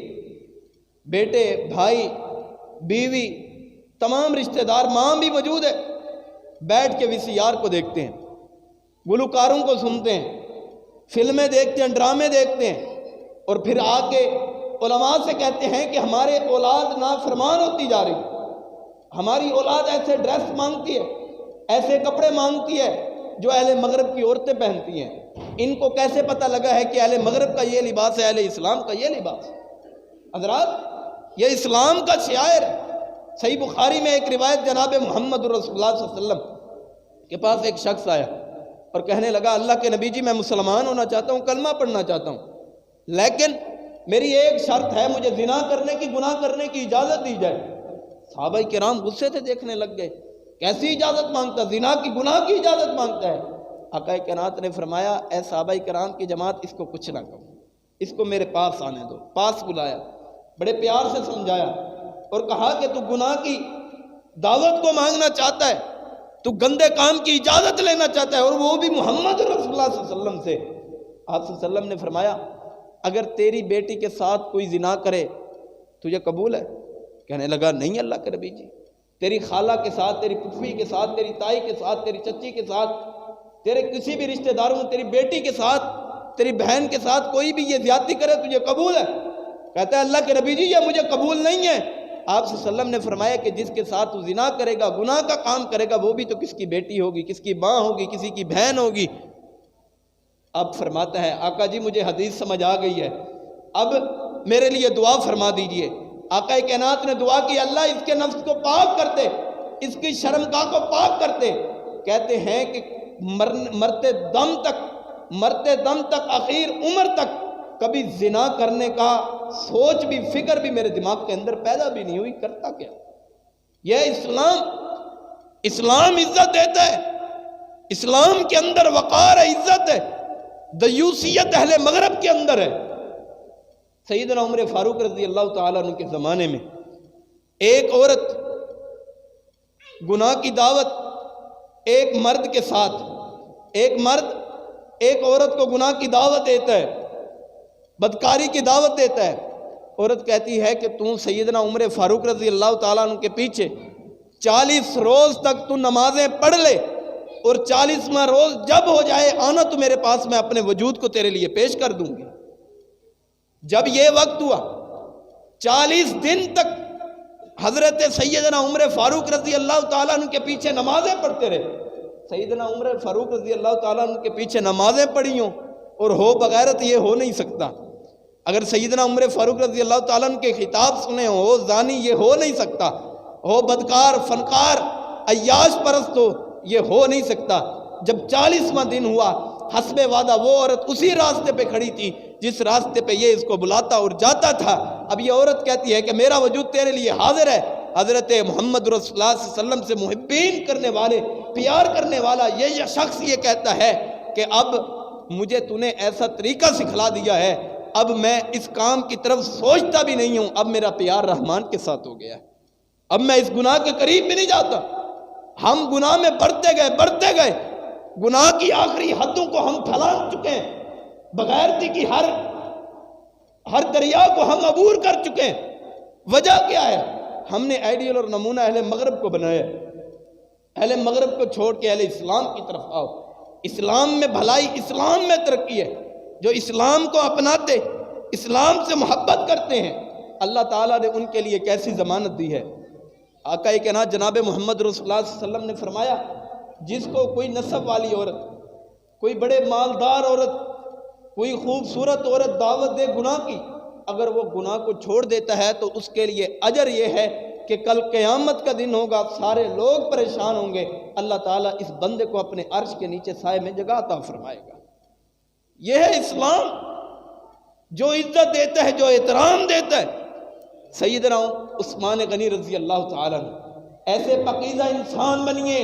بیٹے، بھائی، بیوی، تمام رشتہ دار، ماں بھی موجود ہے، بیٹھ کے VCR کو دیکھتے ہیں، گلوکاروں کو سنتے ہیں، فلمیں دیکھتے ہیں، ڈرامے دیکھتے ہیں، اور پھر آ کے علماء سے کہتے ہیں کہ ہمارے اولاد نافرمان ہوتی جا رہی ہے، ہماری اولاد ایسے ڈریس مانگتی ہے، ایسے کپڑے مانگتی ہے جو اہل مغرب کی عورتیں پہنتی ہیں۔ ان کو کیسے پتہ لگا ہے کہ اہل مغرب کا یہ لباس ہے، اہل اسلام کا یہ لباس ہے؟ حضرات، یہ اسلام کا شعائر ہے۔ صحیح بخاری میں ایک روایت، جناب محمد رسول اللہ صلی اللہ علیہ وسلم کے پاس ایک شخص آیا اور کہنے لگا اللہ کے نبی جی میں مسلمان ہونا چاہتا ہوں، کلمہ پڑھنا چاہتا ہوں، لیکن میری ایک شرط ہے، مجھے زنا کرنے کی، گناہ کرنے کی اجازت دی جائے۔ صحابہ کرام غصے سے دیکھنے لگ گئے، کیسی اجازت مانگتا، زنا کی، گناہ کی اجازت مانگتا ہے؟ آقا کائنات نے فرمایا اے صحابہ کرام کی جماعت، اس کو کچھ نہ کہو، اس کو میرے پاس آنے دو۔ پاس بلایا، بڑے پیار سے سمجھایا اور کہا کہ تو گناہ کی دعوت کو مانگنا چاہتا ہے، تو گندے کام کی اجازت لینا چاہتا ہے، اور وہ بھی محمد رسول اللہ صلی اللہ علیہ وسلم سے۔ آپ صلی اللہ علیہ وسلم نے فرمایا اگر تیری بیٹی کے ساتھ کوئی زنا کرے تجھے قبول ہے؟ کہنے لگا نہیں اللہ کے نبی جی، تیری خالہ کے ساتھ، تیری پھوپھی کے ساتھ، تیری تائی کے ساتھ، تیری چچی کے ساتھ، تیرے کسی بھی رشتہ داروں، تیری بیٹی کے ساتھ، تیری بہن کے ساتھ کوئی بھی یہ زیادتی کرے تجھے قبول ہے؟ کہتا ہے اللہ کے نبی جی یہ مجھے قبول نہیں ہے۔ آپ صلی اللہ علیہ وسلم نے فرمایا کہ جس کے ساتھ تو زنا کرے گا، گناہ کا کام کرے گا، وہ بھی تو کس کی بیٹی ہوگی، کس کی ماں ہوگی، کسی کی بہن ہوگی۔ اب فرماتا ہے آقا جی مجھے حدیث سمجھ آ گئی ہے، اب میرے لیے دعا فرما دیجئے۔ آقا کائنات نے دعا کی اللہ اس کے نفس کو پاک کرتے، اس کی شرمگاہ کو پاک کرتے۔ کہتے ہیں کہ مرتے دم تک آخر عمر تک کبھی زنا کرنے کا سوچ بھی، فکر بھی میرے دماغ کے اندر پیدا بھی نہیں ہوئی، کرتا کیا؟ یہ اسلام عزت دیتا ہے، اسلام کے اندر وقار ہے، عزت ہے۔ دیوسیت اہل مغرب کے اندر ہے۔ سیدنا عمر فاروق رضی اللہ تعالیٰ عنہ کے زمانے میں ایک عورت گناہ کی دعوت ایک مرد کے ساتھ، ایک مرد ایک عورت کو گناہ کی دعوت دیتا ہے، بدکاری کی دعوت دیتا ہے۔ عورت کہتی ہے کہ تو سیدنا عمر فاروق رضی اللہ تعالیٰ عنہ کے پیچھے 40 روز تک تو نمازیں پڑھ لے، اور 40واں روز جب ہو جائے آنا تو میرے پاس، میں اپنے وجود کو تیرے لیے پیش کر دوں گی۔ جب یہ وقت ہوا 40 دن تک حضرت سیدنا عمر فاروق رضی اللہ تعالیٰ عنہ کے پیچھے نمازیں پڑھتے رہے۔ سیدنا عمر فاروق رضی اللہ تعالیٰ عنہ کے پیچھے نمازیں پڑھی ہوں اور ہو بغیرت یہ ہو نہیں سکتا۔ اگر سیدنا عمر فاروق رضی اللہ تعالیٰ عنہ کے خطاب سنے ہو زانی یہ ہو نہیں سکتا، ہو بدکار، فنکار، عیاش پرست ہو یہ ہو نہیں سکتا۔ جب 40واں دن ہوا حسب وعدہ وہ عورت اسی راستے پہ کھڑی تھی جس راستے پہ یہ اس کو بلاتا اور جاتا تھا۔ اب یہ عورت کہتی ہے کہ میرا وجود تیرے لیے حاضر ہے۔ حضرت محمد رسول اللہ صلی اللہ علیہ وسلم سے محبین کرنے والے، پیار کرنے والا یہ شخص یہ کہتا ہے کہ اب مجھے تو نے ایسا طریقہ سکھلا دیا ہے، اب میں اس کام کی طرف سوچتا بھی نہیں ہوں، اب میرا پیار رحمان کے ساتھ ہو گیا ہے، اب میں اس گناہ کے قریب بھی نہیں جاتا۔ ہم گناہ میں بڑھتے گئے، گناہ کی آخری حدوں کو ہم پھلانگ چکے ہیں، بغیرتی کی ہر دریا کو ہم عبور کر چکے ہیں۔ وجہ کیا ہے؟ ہم نے آئیڈیل اور نمونہ اہل مغرب کو بنایا ہے۔ اہل مغرب کو چھوڑ کے اہل اسلام کی طرف آؤ۔ اسلام میں بھلائی، اسلام میں ترقی ہے۔ جو اسلام کو اپناتے، اسلام سے محبت کرتے ہیں، اللہ تعالیٰ نے ان کے لیے کیسی ضمانت دی ہے۔ آقا کائنات جناب محمد رسول اللہ صلی اللہ علیہ وسلم نے فرمایا جس کو کوئی نسب والی عورت، کوئی بڑے مالدار عورت، کوئی خوبصورت عورت دعوت دے گناہ کی، اگر وہ گناہ کو چھوڑ دیتا ہے تو اس کے لیے اجر یہ ہے کہ کل قیامت کا دن ہوگا، سارے لوگ پریشان ہوں گے، اللہ تعالیٰ اس بندے کو اپنے عرش کے نیچے سائے میں جگہ عطا فرمائے گا۔ یہ ہے اسلام جو عزت دیتا ہے، جو احترام دیتا ہے۔ سیدنا عثمان غنی رضی اللہ تعالیٰ عنہ ایسے پاکیزہ انسان بنیے،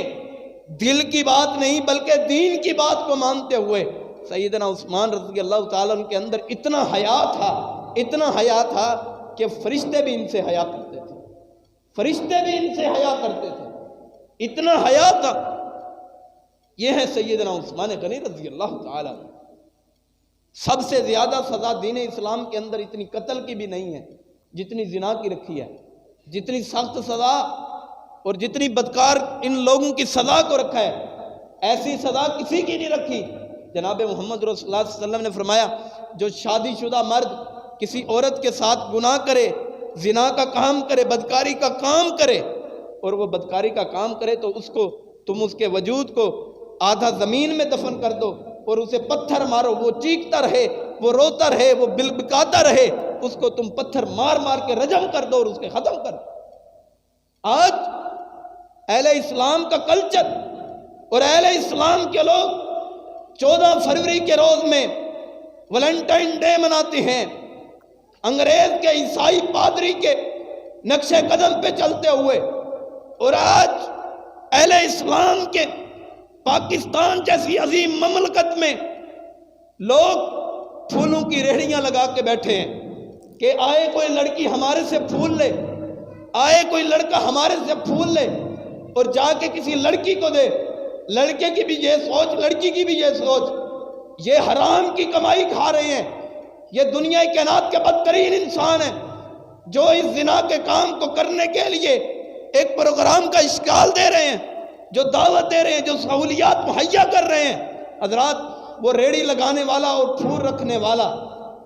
دل کی بات نہیں بلکہ دین کی بات کو مانتے ہوئے۔ سیدنا عثمان رضی اللہ تعالیٰ عنہ کے اندر اتنا حیا تھا کہ فرشتے بھی ان سے حیا کرتے تھے، فرشتے بھی ان سے حیا کرتے تھے، اتنا حیا تھا۔ یہ ہے سیدنا عثمان غنی رضی اللہ تعالیٰ عنہ۔ سب سے زیادہ سزا دین اسلام کے اندر اتنی قتل کی بھی نہیں ہے جتنی زنا کی رکھی ہے، جتنی سخت سزا اور جتنی بدکار ان لوگوں کی سزا کو رکھا ہے، ایسی سزا کسی کی نہیں رکھی۔ جناب محمد رسول اللہ صلی اللہ علیہ وسلم نے فرمایا جو شادی شدہ مرد کسی عورت کے ساتھ گناہ کرے، زنا کا کام کرے، بدکاری کا کام کرے، اور وہ بدکاری کا کام کرے تو تم اس کے وجود کو آدھا زمین میں دفن کر دو اور اسے پتھر مارو، وہ چیختا رہے، وہ روتا رہے، وہ بلبکاتا رہے، اس کو تم پتھر مار مار کے رجم کر دو اور اس کے ختم کر دو۔ آج اہل اسلام کا کلچر اور اہل اسلام کے لوگ 14 فروری کے روز میں ویلنٹائن ڈے مناتے ہیں، انگریز کے عیسائی پادری کے نقش قدم پہ چلتے ہوئے، اور آج اہل اسلام کے پاکستان جیسی عظیم مملکت میں لوگ پھولوں کی ریڑھیاں لگا کے بیٹھے ہیں کہ آئے کوئی لڑکی ہمارے سے پھول لے، آئے کوئی لڑکا ہمارے سے پھول لے اور جا کے کسی لڑکی کو دے۔ لڑکے کی بھی یہ سوچ، لڑکی کی بھی یہ سوچ، یہ حرام کی کمائی کھا رہے ہیں، یہ دنیا کائنات کے بدترین انسان ہیں۔ جو اس زنا کے کام کو کرنے کے لیے ایک پروگرام کا اشکال دے رہے ہیں، جو دعوت دے رہے ہیں، جو سہولیات مہیا کر رہے ہیں، حضرات وہ ریڑھی لگانے والا اور پھول رکھنے والا،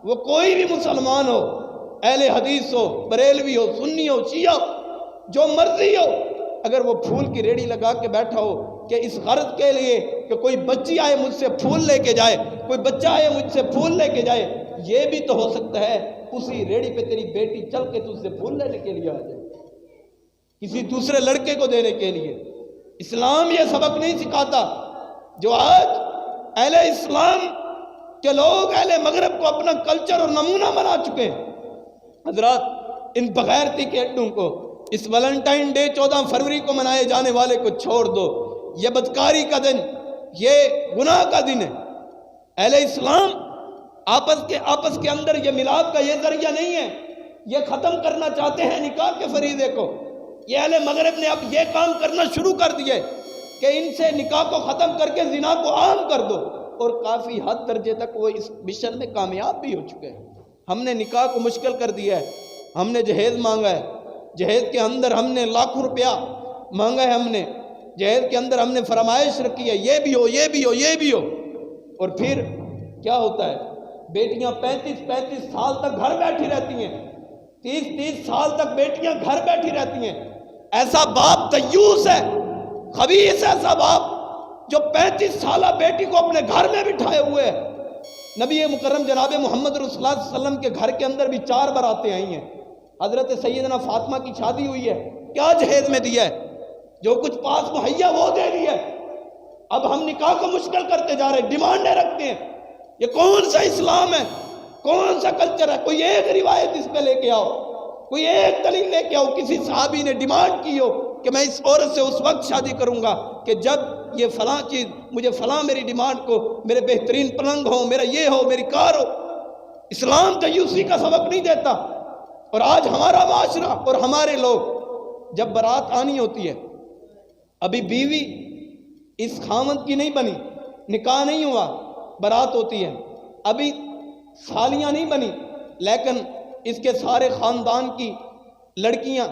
وہ کوئی بھی مسلمان ہو، اہل حدیث ہو، بریلوی ہو، سنی ہو، شیعہ ہو، جو مرضی ہو، اگر وہ پھول کی ریڑھی لگا کے بیٹھا ہو کہ اس غرض کے لیے کہ کوئی بچی آئے مجھ سے پھول لے کے جائے، کوئی بچہ آئے مجھ سے پھول لے کے جائے، یہ بھی تو ہو سکتا ہے اسی ریڑھی پہ تیری بیٹی چل کے تجھ سے پھول لینے کے لیے آ جائے، کسی دوسرے لڑکے کو دینے کے لیے۔ اسلام یہ سبق نہیں سکھاتا۔ جو آج اہل اسلام کے لوگ اہل مغرب کو اپنا کلچر اور نمونہ بنا چکے ہیں، حضرات ان بغیرتی کے اڈوں کو، اس ویلنٹائن ڈے 14 فروری کو منائے جانے والے کو چھوڑ دو، یہ بدکاری کا دن، یہ گناہ کا دن ہے۔ اہل اسلام آپس کے اندر یہ ملاپ کا یہ ذریعہ نہیں ہے، یہ ختم کرنا چاہتے ہیں نکاح کے فریضے کو۔ یہ اہل مغرب نے اب یہ کام کرنا شروع کر دیا ہے کہ ان سے نکاح کو ختم کر کے زنا کو عام کر دو، اور کافی حد درجے تک وہ اس مشن میں کامیاب بھی ہو چکے ہیں۔ ہم نے نکاح کو مشکل کر دیا ہے، ہم نے جہیز مانگا ہے، جہیز کے اندر ہم نے لاکھوں روپیہ مانگا ہے، ہم نے جہیز کے اندر ہم نے فرمائش رکھی ہے یہ بھی ہو، یہ بھی ہو، یہ بھی ہو، اور پھر کیا ہوتا ہے؟ بیٹیاں 35 سال تک گھر بیٹھی رہتی ہیں، 30 سال تک بیٹیاں گھر بیٹھی رہتی ہیں۔ ایسا باپ دیوس ہے، خبیث ایسا باپ جو 35 سالہ بیٹی کو اپنے گھر میں بٹھائے ہوئے ہے۔ نبی مکرم جناب محمد رسول اللہ صلی اللہ علیہ وسلم کے گھر کے اندر بھی 4 براتیں آئی ہیں۔ حضرت سیدنا فاطمہ کی شادی ہوئی ہے، کیا جہیز میں دیا ہے؟ جو کچھ پاس مہیا وہ دے دیا ہے۔ اب ہم نکاح کو مشکل کرتے جا رہے ہیں، ڈیمانڈیں رکھتے ہیں۔ یہ کون سا اسلام ہے؟ کون سا کلچر ہے؟ کوئی ایک روایت اس پہ لے کے آؤ، کوئی ایک دلیل لے کے آؤ۔ کسی صحابی نے ڈیمانڈ کی ہو کہ میں اس عورت سے اس وقت شادی کروں گا کہ جب یہ فلاں چیز مجھے فلاں میری ڈیمانڈ کو، میرے بہترین پلنگ ہو، میرا یہ ہو، میری کار ہو۔ اسلام دیوسی کا سبق نہیں دیتا۔ اور آج ہمارا معاشرہ اور ہمارے لوگ جب برات آنی ہوتی ہے، ابھی بیوی اس خاوند کی نہیں بنی، نکاح نہیں ہوا، برات ہوتی ہے، ابھی سالیاں نہیں بنی، لیکن اس کے سارے خاندان کی لڑکیاں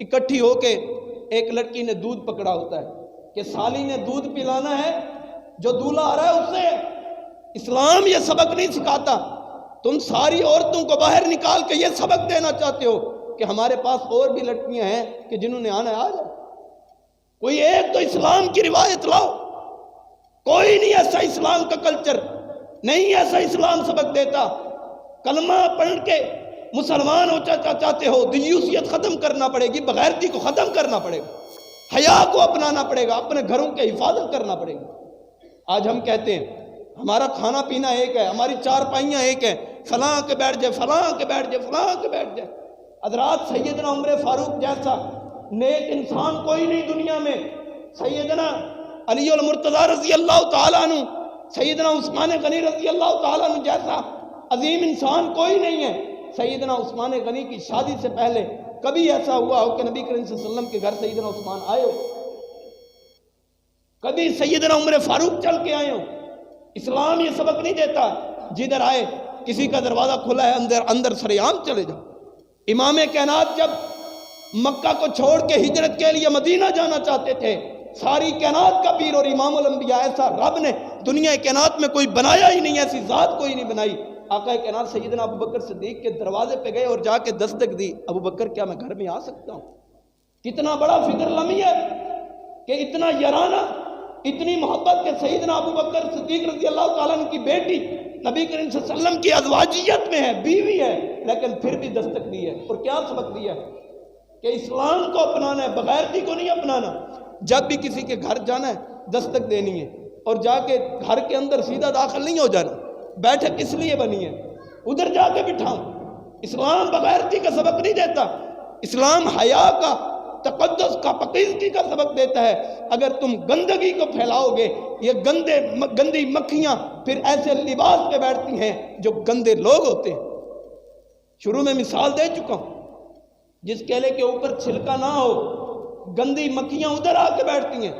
اکٹھی ہو کے ایک لڑکی نے دودھ پکڑا ہوتا ہے کہ سالی نے دودھ پلانا ہے، جو دولہا آ رہا ہے اس سے۔ اسلام یہ سبق نہیں سکھاتا۔ تم ساری عورتوں کو باہر نکال کے یہ سبق دینا چاہتے ہو کہ ہمارے پاس اور بھی لڑکیاں ہیں کہ جنہوں نے آنا ہے آ جائے۔ کوئی ایک تو اسلام کی روایت لاؤ۔ کوئی نہیں ایسا اسلام کا کلچر، نہیں ایسا اسلام سبق دیتا۔ کلمہ پڑھ کے مسلمان ہو چاہتے ہو، دیوسیت ختم کرنا پڑے گی، بغیرتی کو ختم کرنا پڑے گا، حیا کو اپنانا پڑے گا، اپنے گھروں کے حفاظت کرنا پڑے گا۔ آج ہم کہتے ہیں ہمارا کھانا پینا ایک ہے، ہماری چارپائیاں ایک ہیں، فلاں کے بیٹھ جائے، فلاں کے بیٹھ جائے، فلاں کے بیٹھ جائے۔ حضرات سیدنا عمر فاروق جیسا نیک انسان کوئی نہیں دنیا میں، سیدنا علی المرتضیٰ رضی اللہ تعالیٰ عنہ، سیدنا عثمان غنی رضی اللہ تعالیٰ عنہ جیسا عظیم انسان کوئی نہیں ہے۔ سیدنا عثمان غنی کی شادی سے پہلے کبھی ایسا ہوا ہو کہ نبی کریم صلی اللہ علیہ وسلم کے گھر سیدنا عثمان آئے ہو؟ کبھی سیدنا عمر فاروق چل کے آئے ہو؟ اسلام یہ سبق نہیں دیتا جدھر آئے کسی کا دروازہ کھلا ہے اندر سرے عام چلے جاؤ۔ امام کائنات جب مکہ کو چھوڑ کے ہجرت کے لیے مدینہ جانا چاہتے تھے، ساری کائنات کا پیر اور امام الانبیاء، ایسا رب نے دنیا کائنات میں کوئی بنایا ہی نہیں، ایسی ذات کوئی نہیں بنائی۔ آقا کائنات سیدنا ابو بکر صدیق کے دروازے پہ گئے اور جا کے دستک دی، ابو بکر کیا میں گھر میں آ سکتا ہوں؟ کتنا بڑا فکر لمحہ ہے کہ اتنا یارانہ، اتنی محبت کہ سیدنا ابو بکر صدیق رضی اللہ تعالیٰ عنہ کی بیٹی نبی کریم صلی اللہ علیہ وسلم کی ازواجیت میں ہے، بیوی ہے، لیکن پھر بھی دستک دی ہے۔ اور کیا سبق دیا ہے کہ اسلام کو اپنانا ہے، بغیرتی کو نہیں اپنانا۔ جب بھی کسی کے گھر جانا ہے دستک دینی ہے، اور جا کے گھر کے اندر سیدھا داخل نہیں ہو جانا۔ بیٹھک اس لیے بنی ہے، ادھر جا کے بٹھاؤ۔ اسلام بغیرتی کا سبق نہیں دیتا، اسلام حیا کا، تقدس کا، پاکیزگی کا سبق دیتا ہے۔ اگر تم گندگی کو پھیلاؤ گے، یہ گندی مکھیاں پھر ایسے لباس پہ بیٹھتی ہیں جو گندے لوگ ہوتے ہیں۔ شروع میں مثال دے چکا ہوں، جس کیلے کے اوپر چھلکا نہ ہو، گندی مکھیاں ادھر آ کے بیٹھتی ہیں،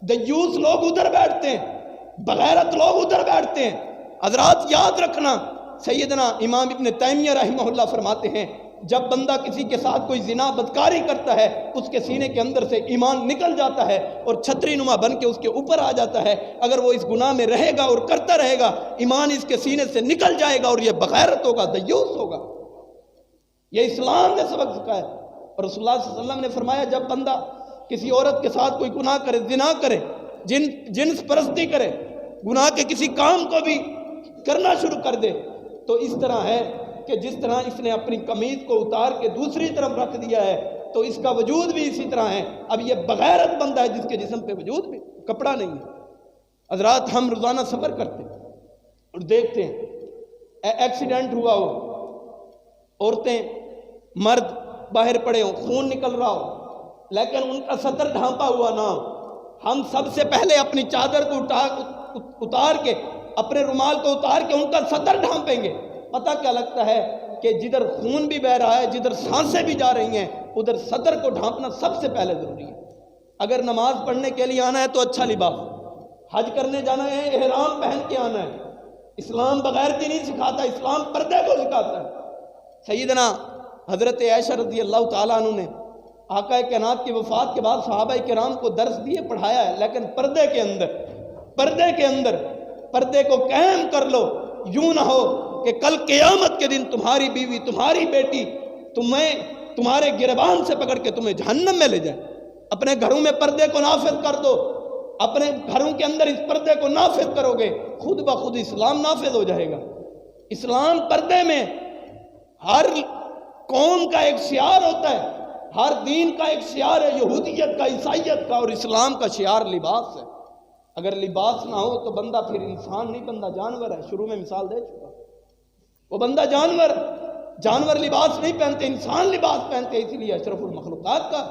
دیوس لوگ ادھر بیٹھتے ہیں، بغیرت لوگ ادھر بیٹھتے ہیں۔ حضرات یاد رکھنا، سیدنا امام ابن تیمیہ رحمہ اللہ فرماتے ہیں جب بندہ کسی کے ساتھ کوئی زنا بدکاری کرتا ہے اس کے سینے کے اندر سے ایمان نکل جاتا ہے اور چھتری نما بن کے اس کے اوپر آ جاتا ہے۔ اگر وہ اس گناہ میں رہے گا اور کرتا رہے گا، ایمان اس کے سینے سے نکل جائے گا اور یہ بغیرت ہوگا، دیوس ہوگا۔ یہ اسلام نے سبق سکھایا۔ اور رسول اللہ صلی اللہ علیہ وسلم نے فرمایا جب بندہ کسی عورت کے ساتھ کوئی گناہ کرے، زنا کرے، جنس پرستی کرے، گناہ کے کسی کام کو بھی کرنا شروع کر دے، تو اس طرح ہے کہ جس طرح اس نے اپنی قمیض کو اتار کے دوسری طرف رکھ دیا ہے تو اس کا وجود بھی اسی طرح ہے۔ اب یہ بغیرت بندہ ہے جس کے جسم پہ وجود بھی کپڑا نہیں ہے۔ حضرات ہم روزانہ سفر کرتے ہیں اور دیکھتے ہیں ایکسیڈنٹ ہوا ہو، عورتیں مرد باہر پڑے ہوں، خون نکل رہا ہو، لیکن ان کا سطر ڈھانپا ہوا نہ ہو، ہم سب سے پہلے اپنی چادر کو اتار کے، اپنے رومال کو اتار کے ان کا سطر ڈھانپیں گے۔ پتہ کیا لگتا ہے کہ جدھر خون بھی بہہ رہا ہے، جدھر سانسیں بھی جا رہی ہیں، ادھر سطر کو ڈھانپنا سب سے پہلے ضروری ہے۔ اگر نماز پڑھنے کے لیے آنا ہے تو اچھا لباس، حج کرنے جانا ہے احرام پہن کے آنا ہے۔ اسلام بغیرتی نہیں سکھاتا، اسلام پردے کو سکھاتا ہے۔ سیدنا حضرت عائشہ رضی اللہ تعالیٰ عنہ نے آقا کائنات کی وفات کے بعد صحابہ کرام کو درس دیے، پڑھایا ہے، لیکن پردے کے اندر پردے کو قائم کر لو، یوں نہ ہو کہ کل قیامت کے دن تمہاری بیوی، تمہاری بیٹی تمہارے گریبان سے پکڑ کے تمہیں جہنم میں لے جائے۔ اپنے گھروں میں پردے کو نافذ کر دو، اپنے گھروں کے اندر اس پردے کو نافذ کرو گے، خود بخود اسلام نافذ ہو جائے گا۔ اسلام پردے میں ہر قوم کا ایک شعار ہوتا ہے، ہر دین کا ایک شعار ہے، یہودیت کا، عیسائیت کا، اور اسلام کا شعار لباس ہے۔ اگر لباس نہ ہو تو بندہ پھر انسان نہیں، بندہ جانور ہے۔ شروع میں مثال دے چکا، وہ بندہ جانور لباس نہیں پہنتے، انسان لباس پہنتے، اسی لیے اشرف المخلوقات کا۔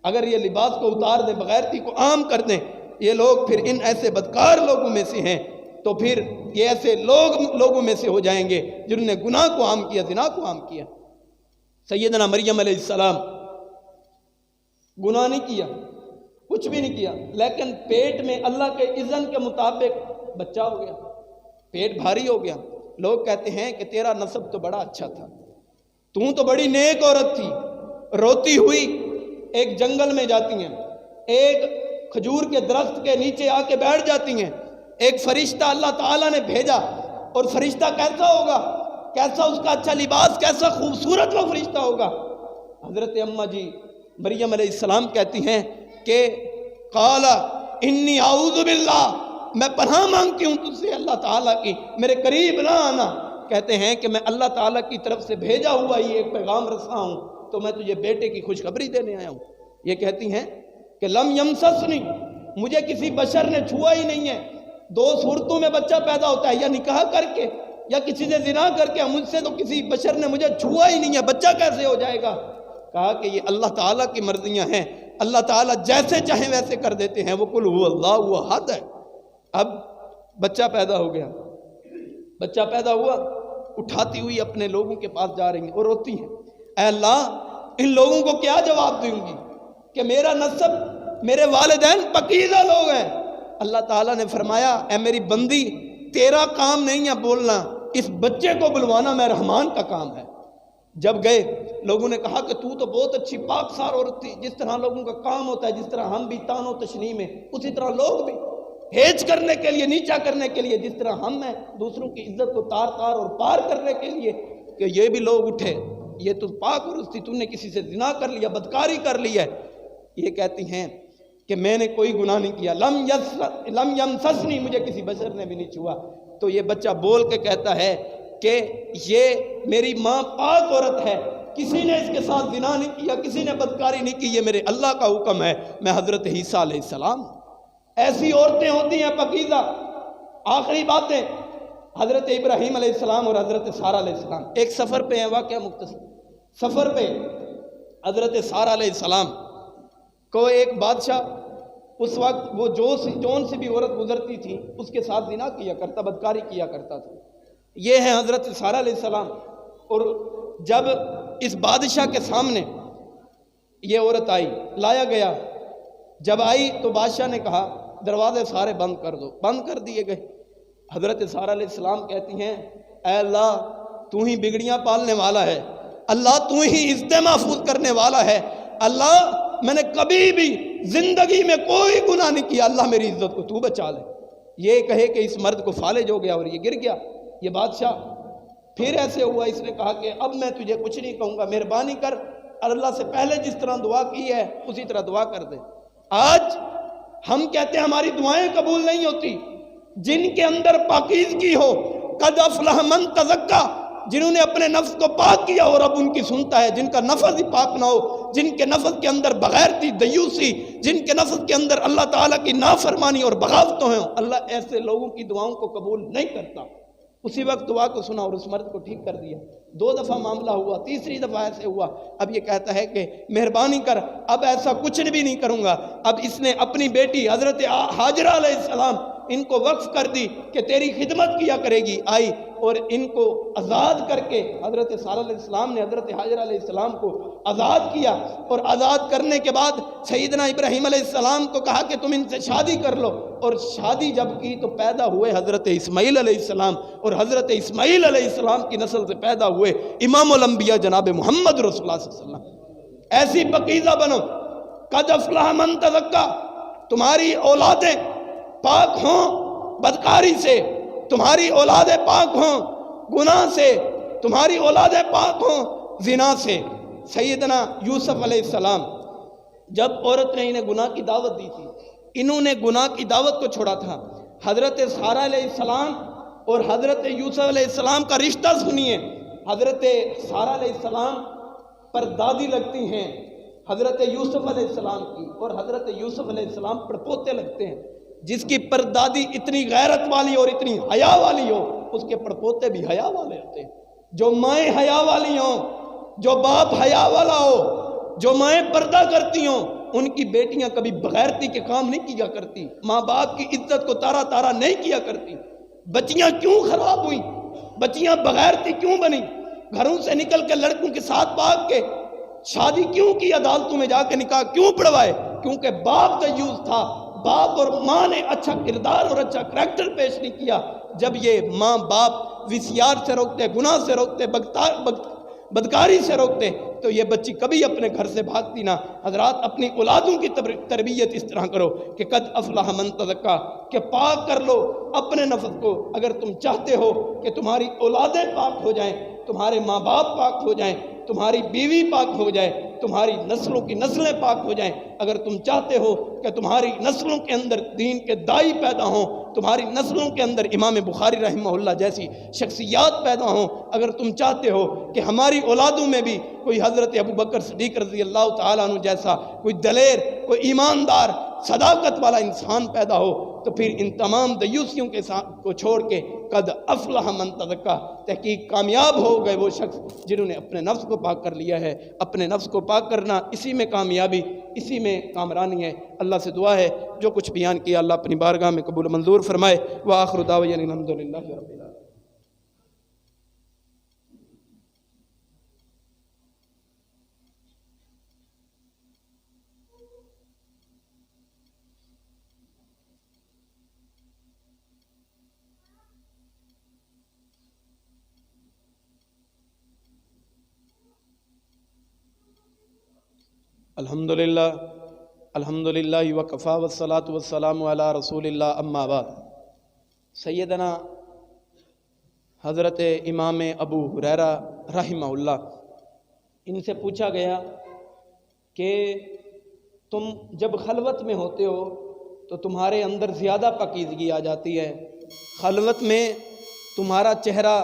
اگر یہ لباس کو اتار دیں، بغیرتی کو عام کر دیں، یہ لوگ پھر ان ایسے بدکار لوگوں میں سے ہیں، تو پھر یہ ایسے لوگوں میں سے ہو جائیں گے جنہوں نے گناہ کو عام کیا، زنا کو عام کیا۔ سیدنا مریم علیہ السلام گناہ نہیں کیا، کچھ بھی نہیں کیا، لیکن پیٹ میں اللہ کے اذن کے مطابق بچہ ہو گیا، پیٹ بھاری ہو گیا۔ لوگ کہتے ہیں کہ تیرا نسب تو بڑا اچھا تھا، تو بڑی نیک عورت تھی۔ روتی ہوئی ایک جنگل میں جاتی ہیں، ایک کھجور کے درخت کے نیچے آ کے بیٹھ جاتی ہیں۔ ایک فرشتہ اللہ تعالیٰ نے بھیجا، اور فرشتہ کیسا ہوگا، کیسا اس کا اچھا لباس، کیسا خوبصورت وہ فرشتہ ہوگا۔ حضرت اماں جی مریم علیہ السلام کہتی ہیں کہ قال انی اعوذ باللہ، میں پناہ مانگتی ہوں تجھ سے اللہ تعالیٰ کی، میرے قریب نہ آنا۔ کہتے ہیں کہ میں اللہ تعالیٰ کی طرف سے بھیجا ہوا یہ ایک پیغام رساں ہوں، تو میں تجھے بیٹے کی خوشخبری دینے آیا ہوں۔ یہ کہتی ہیں کہ لم یمسسنی، مجھے کسی بشر نے چھوا ہی نہیں ہے۔ دو صورتوں میں بچہ پیدا ہوتا ہے، یا نکاح کر کے یا کسی سے زنا کر کے، مجھ سے تو کسی بشر نے مجھے چھوا ہی نہیں ہے، بچہ کیسے ہو جائے گا؟ کہا کہ یہ اللہ تعالیٰ کی مرضیاں ہیں، اللہ تعالیٰ جیسے چاہیں ویسے کر دیتے ہیں، وہ قل هو اللہ احد ہے۔ اب بچہ پیدا ہو گیا، بچہ پیدا ہوا، اٹھاتی ہوئی اپنے لوگوں کے پاس جا رہی ہیں اور روتی ہیں، اے اللہ ان لوگوں کو کیا جواب دوں گی کہ میرا نسب، میرے والدین پاکیزہ لوگ ہیں۔ اللہ تعالیٰ نے فرمایا اے میری بندی، تیرا کام نہیں ہے بولنا، اس بچے کو بلوانا میں رحمان کا کام ہے۔ جب گئے، لوگوں نے کہا کہ تو بہت اچھی پاک سار عورت تھی، جس طرح لوگوں کا کام ہوتا ہے، جس طرح ہم بھی تان و تشنیع میں، اسی طرح لوگ بھی ہیج کرنے کے لیے، نیچا کرنے کے لیے، جس طرح ہم ہیں دوسروں کی عزت کو تار تار اور پار کرنے کے لیے، کہ یہ بھی لوگ اٹھے، یہ تو پاک عورت تھی، تو نے کسی سے زنا کر لیا، بدکاری کر لی ہے۔ یہ کہتی ہیں کہ میں نے کوئی گناہ نہیں کیا، لم یمسسنی، مجھے کسی بشر نے بھی نہیں چھوا۔ تو یہ بچہ بول کے کہتا ہے کہ یہ میری ماں پاک عورت ہے، کسی نے اس کے ساتھ زنا نہیں کیا، کسی نے بدکاری نہیں کی، یہ میرے اللہ کا حکم ہے، میں حضرت عیسیٰ علیہ السلام۔ ایسی عورتیں ہوتی ہیں پاکیزہ۔ آخری باتیں، حضرت ابراہیم علیہ السلام اور حضرت سارہ علیہ السلام ایک سفر پہ ہیں، واقعہ مختصر سفر پہ حضرت سارہ علیہ السلام کو ایک بادشاہ، اس وقت وہ جون سے بھی عورت گزرتی تھی اس کے ساتھ زنا کیا کرتا، بدکاری کیا کرتا تھا۔ یہ ہے حضرت سارہ علیہ السلام۔ اور جب اس بادشاہ کے سامنے یہ عورت آئی، لایا گیا، جب آئی تو بادشاہ نے کہا دروازے سارے بند کر دو، بند کر دیے گئے۔ حضرت سارہ علیہ السلام کہتی ہیں اے اللہ تو ہی بگڑیاں پالنے والا ہے، اللہ تو ہی عزت محفوظ کرنے والا ہے، اللہ میں نے کبھی بھی زندگی میں کوئی گناہ نہیں کیا، اللہ میری عزت کو تو بچا لے۔ یہ کہے کہ اس مرد کو فالج ہو گیا اور یہ گر گیا یہ بادشاہ۔ پھر ایسے ہوا، اس نے کہا کہ اب میں تجھے کچھ نہیں کہوں گا، مہربانی کر اور اللہ سے پہلے جس طرح دعا کی ہے اسی طرح دعا کر دے۔ آج ہم کہتے ہیں ہماری دعائیں قبول نہیں ہوتی، جن کے اندر پاکیزگی ہو، قد افلح من تزکا، جنہوں نے اپنے نفس کو پاک کیا اور اب ان کی سنتا ہے، جن کا نفس ہی پاک نہ ہو، جن کے نفس کے اندر بغیرتی، دیوسی، جن کے نفس کے اندر اللہ تعالیٰ کی نافرمانی اور بغاوتیں ہیں، اللہ ایسے لوگوں کی دعاؤں کو قبول نہیں کرتا۔ اسی وقت دعا کو سنا اور اس مرد کو ٹھیک کر دیا۔ 2 دفعہ معاملہ ہوا، تیسری دفعہ ایسے ہوا، اب یہ کہتا ہے کہ مہربانی کر اب ایسا کچھ بھی نہیں کروں گا۔ اب اس نے اپنی بیٹی حضرت ہاجرہ علیہ السلام ان کو وقف کر دی کہ تیری خدمت کیا کرے گی، آئی اور ان کو آزاد کر کے حضرت سارہ علیہ السلام نے حضرت حاجرہ علیہ السلام کو آزاد کیا، اور آزاد کرنے کے بعد سیدنا ابراہیم علیہ السلام کو کہا کہ تم ان سے شادی کر لو، اور شادی جب کی تو پیدا ہوئے حضرت اسماعیل علیہ السلام، اور حضرت اسماعیل علیہ السلام کی نسل سے پیدا ہوئے امام الانبیاء جناب محمد رسول اللہ صلی اللہ علیہ وسلم۔ ایسی پاکیزہ بنو، قد افلح من تزکا، تمہاری اولادیں پاک ہوں بدکاری سے، تمہاری اولادیں پاک ہوں گناہ سے، تمہاری اولادیں پاک ہوں زنا سے۔ سیدنا یوسف علیہ السلام جب عورت نے انہیں گناہ کی دعوت دی تھی، انہوں نے گناہ کی دعوت کو چھوڑا تھا، حضرت سارہ علیہ السلام اور حضرت یوسف علیہ السلام کا رشتہ سنیے۔ حضرت سارہ علیہ السلام پر دادی لگتی ہیں حضرت یوسف علیہ السلام کی، اور حضرت یوسف علیہ السلام پر پوتے لگتے ہیں۔ جس کی پردادی اتنی غیرت والی اور اتنی حیا والی ہو، اس کے پڑپوتے بھی حیا والے ہوتے ہیں۔ جو مائیں حیا والی ہوں، جو باپ حیا والا ہو، جو مائیں پردہ کرتی ہوں، ان کی بیٹیاں کبھی بغیرتی کے کام نہیں کیا کرتی، ماں باپ کی عزت کو تارا تارا نہیں کیا کرتی۔ بچیاں کیوں خراب ہوئیں؟ بچیاں بغیرتی کیوں بنی؟ گھروں سے نکل کے لڑکوں کے ساتھ بھاگ کے شادی کیوں کی؟ عدالتوں میں جا کے نکاح کیوں پڑھوائے؟ کیونکہ باپ دیوس تھا، باپ اور ماں نے اچھا کردار اور اچھا کریکٹر پیش نہیں کیا۔ جب یہ ماں باپ وسیار سے روکتے، گناہ سے روکتے، بدکاری سے روکتے، تو یہ بچی کبھی اپنے گھر سے بھاگتی نہ۔ حضرات اپنی اولادوں کی تربیت اس طرح کرو کہ قد افلح من تزکا، کہ پاک کر لو اپنے نفس کو۔ اگر تم چاہتے ہو کہ تمہاری اولادیں پاک ہو جائیں، تمہارے ماں باپ پاک ہو جائیں، تمہاری بیوی پاک ہو جائے، تمہاری نسلوں کی نسلیں پاک ہو جائیں، اگر تم چاہتے ہو کہ تمہاری نسلوں کے اندر دین کے دائی پیدا ہوں، تمہاری نسلوں کے اندر امام بخاری رحمہ اللہ جیسی شخصیات پیدا ہوں، اگر تم چاہتے ہو کہ ہماری اولادوں میں بھی کوئی حضرت ابو بکر صدیق رضی اللہ تعالیٰ عنہ جیسا کوئی دلیر، کوئی ایماندار، صداقت والا انسان پیدا ہو، تو پھر ان تمام دیوسیوں کے کو چھوڑ کے قد افلح من تزکا، تحقیق کامیاب ہو گئے وہ شخص جنہوں نے اپنے نفس کو پاک کر لیا ہے۔ اپنے نفس کو پاک کرنا، اسی میں کامیابی، اسی میں کامرانی ہے۔ اللہ سے دعا ہے جو کچھ بیان کیا اللہ اپنی بارگاہ میں قبول منظور فرمائے۔ وآخر دعوانا الحمدللہ رب العالمین۔ الحمدللہ وکفا والصلاۃ والسلام علی رسول اللہ، اما بعد۔ سیدنا حضرت امام ابو ہریرہ رحمہ اللہ، ان سے پوچھا گیا کہ تم جب خلوت میں ہوتے ہو تو تمہارے اندر زیادہ پاکیزگی آ جاتی ہے، خلوت میں تمہارا چہرہ،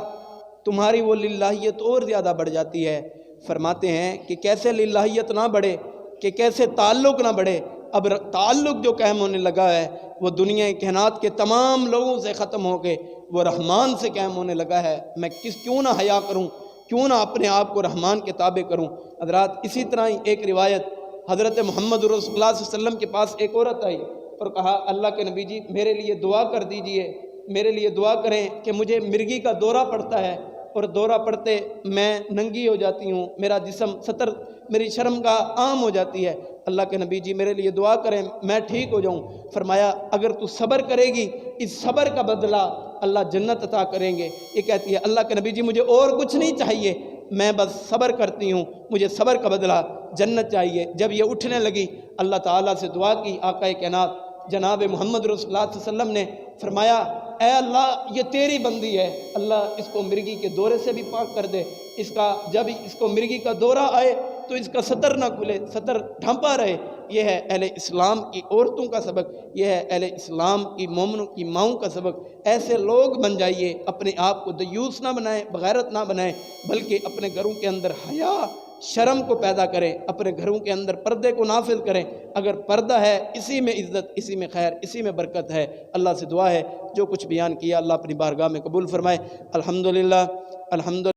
تمہاری وہ للہیت اور زیادہ بڑھ جاتی ہے۔ فرماتے ہیں کہ کیسے للہیت نہ بڑھے، کہ کیسے تعلق نہ بڑھے؟ اب تعلق جو قائم ہونے لگا ہے وہ دنیا کائنات کے تمام لوگوں سے ختم ہو کے وہ رحمان سے قائم ہونے لگا ہے۔ میں کیوں نہ حیا کروں، کیوں نہ اپنے آپ کو رحمان کے تابع کروں؟ حضرات اسی طرح ہی ایک روایت، حضرت محمد رسول اللہ صلی اللہ علیہ وسلم کے پاس ایک عورت آئی اور کہا اللہ کے نبی جی میرے لیے دعا کر دیجئے، میرے لیے دعا کریں کہ مجھے مرگی کا دورہ پڑتا ہے، اور دورہ پڑتے میں ننگی ہو جاتی ہوں، میرا جسم ستر، میری شرمگاہ عام ہو جاتی ہے، اللہ کے نبی جی میرے لیے دعا کریں میں ٹھیک ہو جاؤں۔ فرمایا اگر تو صبر کرے گی اس صبر کا بدلہ اللہ جنت عطا کریں گے۔ یہ کہتی ہے اللہ کے نبی جی مجھے اور کچھ نہیں چاہیے، میں بس صبر کرتی ہوں، مجھے صبر کا بدلہ جنت چاہیے۔ جب یہ اٹھنے لگی اللہ تعالیٰ سے دعا کی، آقا کائنات جناب محمد رسول اللہ صلی اللہ علیہ وسلم نے فرمایا اے اللہ یہ تیری بندی ہے، اللہ اس کو مرگی کے دورے سے بھی پاک کر دے، اس کا جب اس کو مرگی کا دورہ آئے تو اس کا سطر نہ کھلے، سطر ڈھانپا رہے۔ یہ ہے اہل اسلام کی عورتوں کا سبق، یہ ہے اہل اسلام کی مومنوں کی ماؤں کا سبق۔ ایسے لوگ بن جائیے، اپنے آپ کو دیوس نہ بنائیں، بغیرت نہ بنائیں، بلکہ اپنے گھروں کے اندر حیا شرم کو پیدا کریں، اپنے گھروں کے اندر پردے کو نافذ کریں۔ اگر پردہ ہے اسی میں عزت، اسی میں خیر، اسی میں برکت ہے۔ اللہ سے دعا ہے جو کچھ بیان کیا اللہ اپنی بارگاہ میں قبول فرمائے۔ الحمدللہ الحمدللہ۔